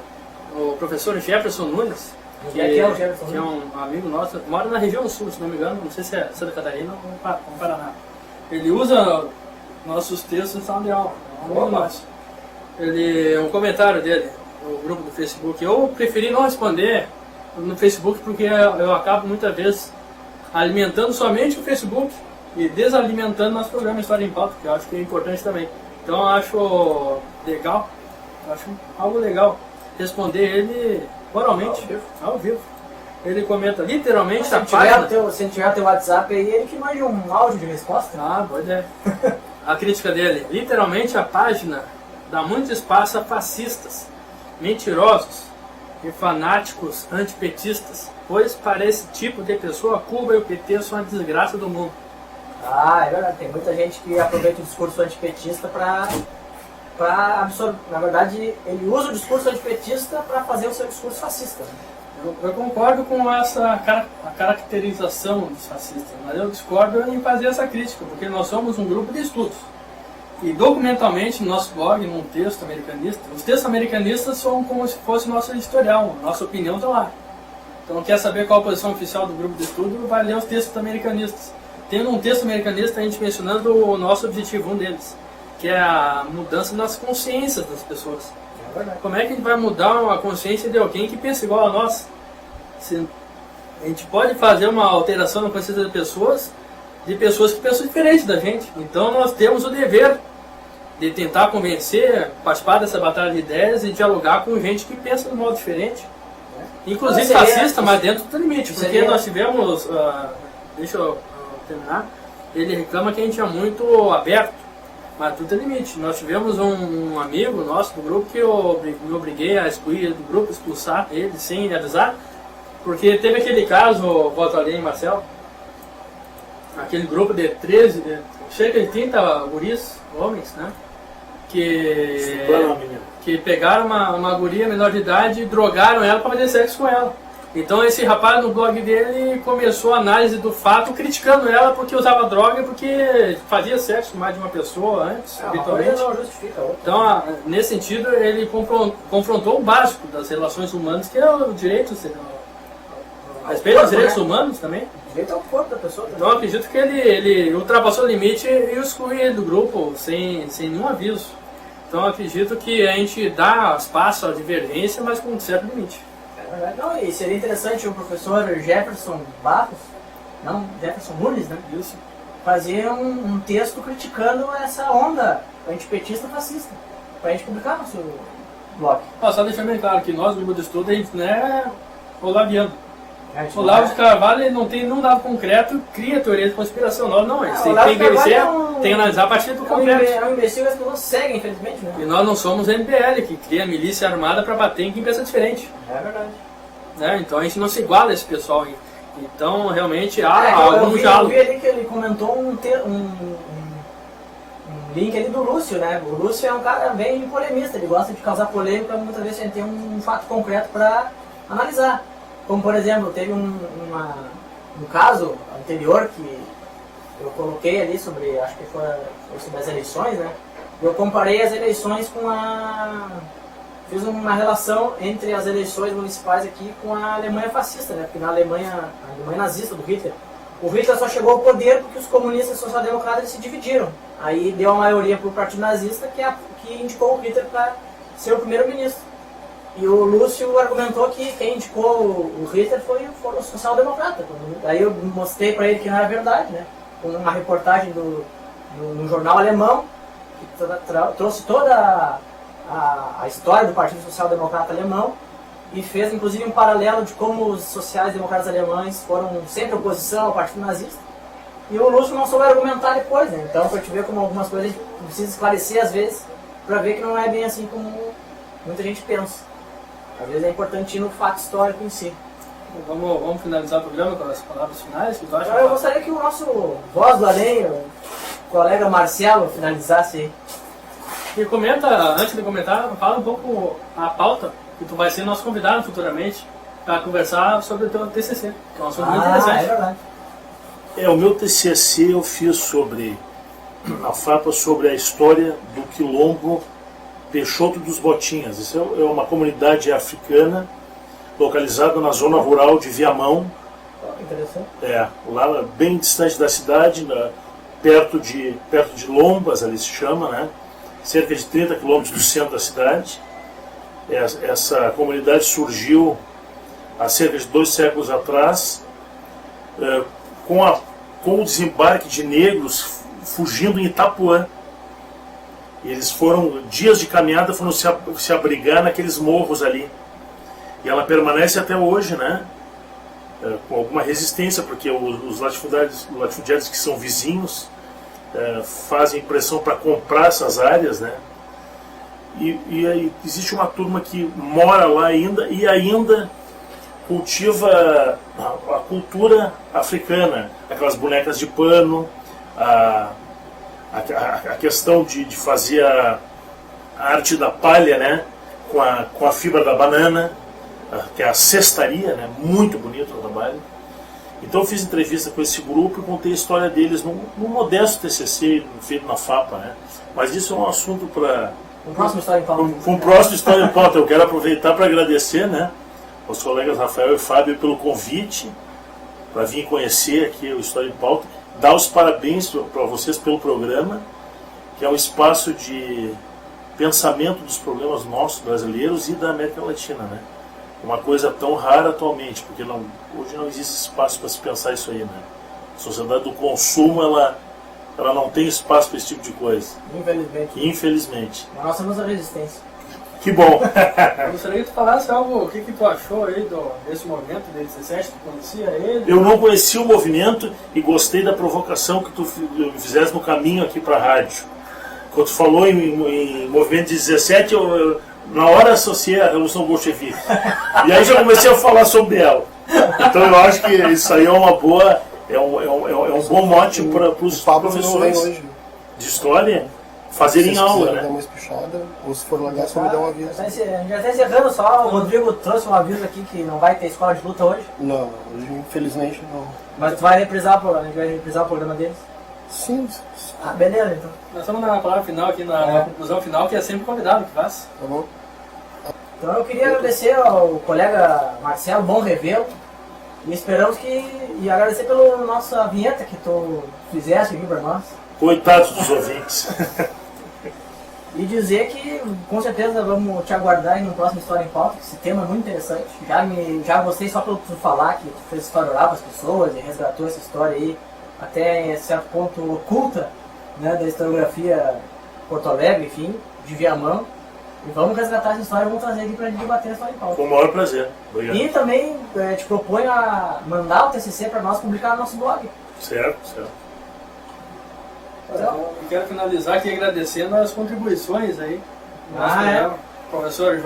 O professor Jefferson Nunes, que é o Jefferson que é um amigo nosso, mora na região sul, se não me engano, não sei se é Santa Catarina ou Paraná. Ele usa nossos textos em sala de aula, é um amigo nosso. Um comentário dele no grupo do Facebook. Eu preferi não responder no Facebook porque eu acabo muitas vezes alimentando somente o Facebook e desalimentando nosso programa História em Pauta, que eu acho que é importante também. Então eu acho legal, eu acho algo legal responder ele oralmente, ao vivo. Ele comenta literalmente Se a ele tiver página. se ele tiver teu WhatsApp aí, ele que mande um áudio de resposta. Ah, boa ideia. A crítica dele, literalmente a página dá muito espaço a fascistas, mentirosos e fanáticos antipetistas, pois para esse tipo de pessoa, Cuba e o PT são a desgraça do mundo. Ah, é verdade. Tem muita gente que aproveita o discurso antipetista para absorver. Na verdade, ele usa o discurso antipetista para fazer o seu discurso fascista. Eu concordo com essa a caracterização dos fascistas, mas eu discordo em fazer essa crítica, porque nós somos um grupo de estudos. E documentalmente, no nosso blog, num texto americanista, os textos americanistas são como se fosse nosso editorial, nossa opinião está lá. Então, quer saber qual a posição oficial do grupo de estudo, vai ler os textos americanistas. Tendo um texto americanista, a gente mencionando o nosso objetivo, um deles, que é a mudança nas consciências das pessoas. Como é que a gente vai mudar a consciência de alguém que pensa igual a nós? A gente pode fazer uma alteração na consciência de pessoas que pensam diferente da gente. Então nós temos o dever de tentar convencer, participar dessa batalha de ideias e dialogar com gente que pensa de modo diferente. Inclusive fascista, mas dentro do limite. Porque nós tivemos, deixa eu terminar, ele reclama que a gente é muito aberto. Mas tudo tem limite. Nós tivemos um amigo nosso do grupo que eu me obriguei a excluir do grupo, expulsar ele sem avisar, porque teve aquele caso, Walter e Marcel, aquele grupo de 13, cerca de 30 guris, homens, né? Que pegaram uma guria menor de idade e drogaram ela para fazer sexo com ela. Então esse rapaz no blog dele começou a análise do fato criticando ela porque usava droga e porque fazia sexo com mais de uma pessoa antes, habitualmente. Não justifica outra. Então, nesse sentido, ele confrontou o básico das relações humanas, que é o direito, a respeito dos direitos humanos também. O direito é o corpo da pessoa também. Então, eu acredito que ele ultrapassou o limite e eu excluí ele do grupo sem nenhum aviso. Então, eu acredito que a gente dá espaço à divergência, mas com um certo limite. Não, e seria interessante o professor Jefferson Nunes, né? Isso. Fazer um texto criticando essa onda antipetista fascista, pra gente publicar no nosso blog. Só deixar bem claro que nós, no grupo de estudo, a gente não é olaviano. O Olavo de Carvalho ele não tem nenhum dado concreto, cria teoria de conspiração. Nós não, a gente Olavo tem de que Carvalho tem que analisar a partir do concreto. É um imbecil que as pessoas seguem, infelizmente, né? E nós não somos o MBL, que cria milícia armada para bater em quem pensa diferente. É verdade. Né? Então a gente não se iguala a esse pessoal aí. Então realmente há eu algum vi diálogo. ali que ele comentou um link ali do Lúcio, né? O Lúcio é um cara bem polemista, ele gosta de causar polêmica muitas vezes sem ter um fato concreto para analisar. Como por exemplo, teve um caso anterior que eu coloquei ali sobre, acho que foi sobre as eleições, né? Eu comparei as eleições com fiz uma relação entre as eleições municipais aqui com a Alemanha fascista, né? Porque a Alemanha nazista do Hitler, o Hitler só chegou ao poder porque os comunistas e social-democratas se dividiram. Aí deu a maioria para o partido nazista que indicou o Hitler para ser o primeiro-ministro. E o Lúcio argumentou que quem indicou o Hitler foi o social-democrata. Aí eu mostrei para ele que não era verdade, né? Com uma reportagem no jornal alemão, que trouxe toda a história do Partido Social-Democrata Alemão e fez inclusive um paralelo de como os sociais-democratas alemães foram sempre oposição ao Partido Nazista. E o Lúcio não soube argumentar depois, né? Então, para te ver como algumas coisas a gente precisa esclarecer às vezes, para ver que não é bem assim como muita gente pensa. Às vezes é importante ir no fato histórico em si. Vamos finalizar o programa com as palavras finais? Que tu acha? Eu gostaria que o nosso voz do além, o colega Marcelo, finalizasse aí. E comenta, antes de comentar, fala um pouco a pauta, que tu vai ser nosso convidado futuramente para conversar sobre o teu TCC, que é um assunto muito interessante. É verdade. O meu TCC eu fiz sobre a FAPA, sobre a história do Quilombo Peixoto dos Botinhas. Isso é uma comunidade africana localizada na zona rural de Viamão. Interessante. Lá bem distante da cidade, perto de Lombas, ali se chama, né? Cerca de 30 quilômetros do centro da cidade. Essa comunidade surgiu há cerca de 2 séculos atrás, com o desembarque de negros fugindo em Itapuã. E eles foram, dias de caminhada, foram se abrigar naqueles morros ali. E ela permanece até hoje, né? Com alguma resistência, porque os latifundiários que são vizinhos fazem pressão para comprar essas áreas, né? E aí existe uma turma que mora lá ainda e ainda cultiva a cultura africana, aquelas bonecas de pano, a questão de fazer a arte da palha, né? Com a fibra da banana, que é a cestaria, né? Muito bonito o trabalho. Então eu fiz entrevista com esse grupo e contei a história deles num modesto TCC feito na FAPA, né? Mas isso é um assunto para Um próximo História em Pauta. um próximo História em Pauta. Eu quero aproveitar para agradecer, né, aos colegas Rafael e Fábio pelo convite para vir conhecer aqui o História em Pauta. Dar os parabéns para vocês pelo programa, que é um espaço de pensamento dos problemas nossos brasileiros e da América Latina, né? Uma coisa tão rara atualmente, porque hoje não existe espaço para se pensar isso aí, né? A sociedade do consumo, ela não tem espaço para esse tipo de coisa. Infelizmente. Mas nós somos a resistência. Que bom. Eu gostaria que tu falasse algo, o que tu achou aí desse movimento de 17, tu conhecia ele? Eu não conhecia o movimento e gostei da provocação que tu fizeste no caminho aqui para a rádio. Quando tu falou em movimento de 17, eu na hora associei a Revolução Bolchevique. E aí já comecei a falar sobre ela. Então eu acho que isso aí é uma boa, é um bom mote para os professores de história fazerem aula, né? Uma espichada, ou se for largar, só me dá um aviso. Já está encerrando só, o Rodrigo trouxe um aviso aqui que não vai ter escola de luta hoje. Não, hoje infelizmente não. Mas tu vai reprisar, a gente vai reprisar o programa deles? Sim. Ah, beleza então. Nós estamos na palavra final aqui, na conclusão final, que é sempre convidado que faz. Tá bom? Então eu queria agradecer ao colega Marcelo, bom revê-lo. E esperamos e agradecer pela nossa vinheta que tu fizeste aqui para nós. Coitados dos ouvintes. E dizer que com certeza vamos te aguardar aí no próximo História em Pauta, que esse tema é muito interessante. Já gostei só pelo tu falar que tu fez história oral para as pessoas e resgatou essa história aí até certo ponto oculta, né, da historiografia Porto Alegre, enfim, de Viamão. E vamos resgatar essa história e vamos trazer aqui para a gente debater a História em Pauta. Com o maior prazer. Obrigado. E também te proponho a mandar o TCC para nós publicar no nosso blog. Certo. Então, eu quero finalizar aqui agradecendo as contribuições aí. O professor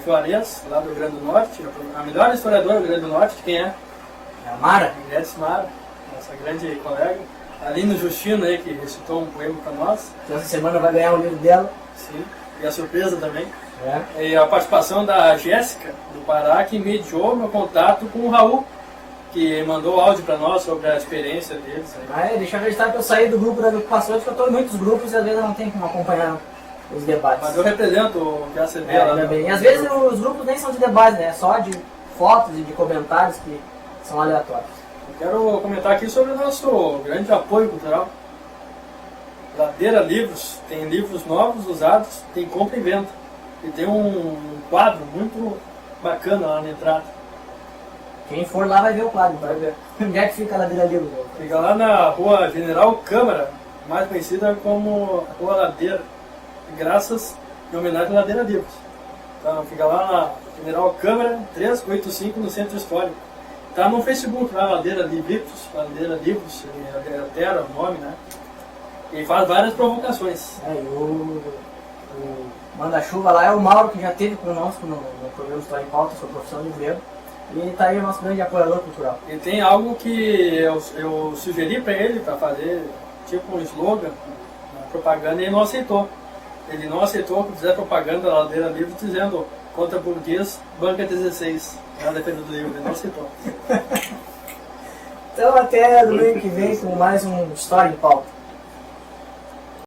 Juarez, lá do Rio Grande do Norte, a melhor historiadora do Rio Grande do Norte, quem é? É a Mara. Ingrid Mara, nossa grande colega. Aline Justino aí, que recitou um poema para nós. Que essa semana vai ganhar o livro dela. Sim, e a surpresa também. E a participação da Jéssica, do Pará, que mediou meu contato com o Raul, que mandou áudio para nós sobre a experiência deles. Deixa eu acreditar que eu saí do grupo da agrupação, porque eu estou em muitos grupos e às vezes eu não tenho como acompanhar os debates. Mas eu represento o PACB lá. Também. E às vezes os grupos nem são de debate, né? É só de fotos e de comentários que são aleatórios. Eu quero comentar aqui sobre o nosso grande apoio cultural. Ladeira Livros, tem livros novos, usados, tem compra e venda. E tem um quadro muito bacana lá na entrada. Quem for lá vai ver o quadro, vai ver. Onde é que fica a Ladeira Livros? Fica lá na rua General Câmara, mais conhecida como Rua Ladeira, graças em homenagem à Ladeira Livros. Então fica lá na General Câmara 385 no Centro Histórico. Está no Facebook lá, Ladeira Livros, altera o nome, né? E faz várias provocações. E o manda-chuva lá é o Mauro, que já esteve conosco no programa História em Pauta, sobre profissão livreiro. E está aí o nosso grande apoiador cultural. E tem algo que eu sugeri para ele, para fazer tipo um slogan, uma propaganda, e ele não aceitou. Ele não aceitou que fizer propaganda da Ladeira Livros dizendo contra burguês, banca 16. Na defesa do livro, ele não aceitou. Então até domingo que vem com mais um História em Pauta.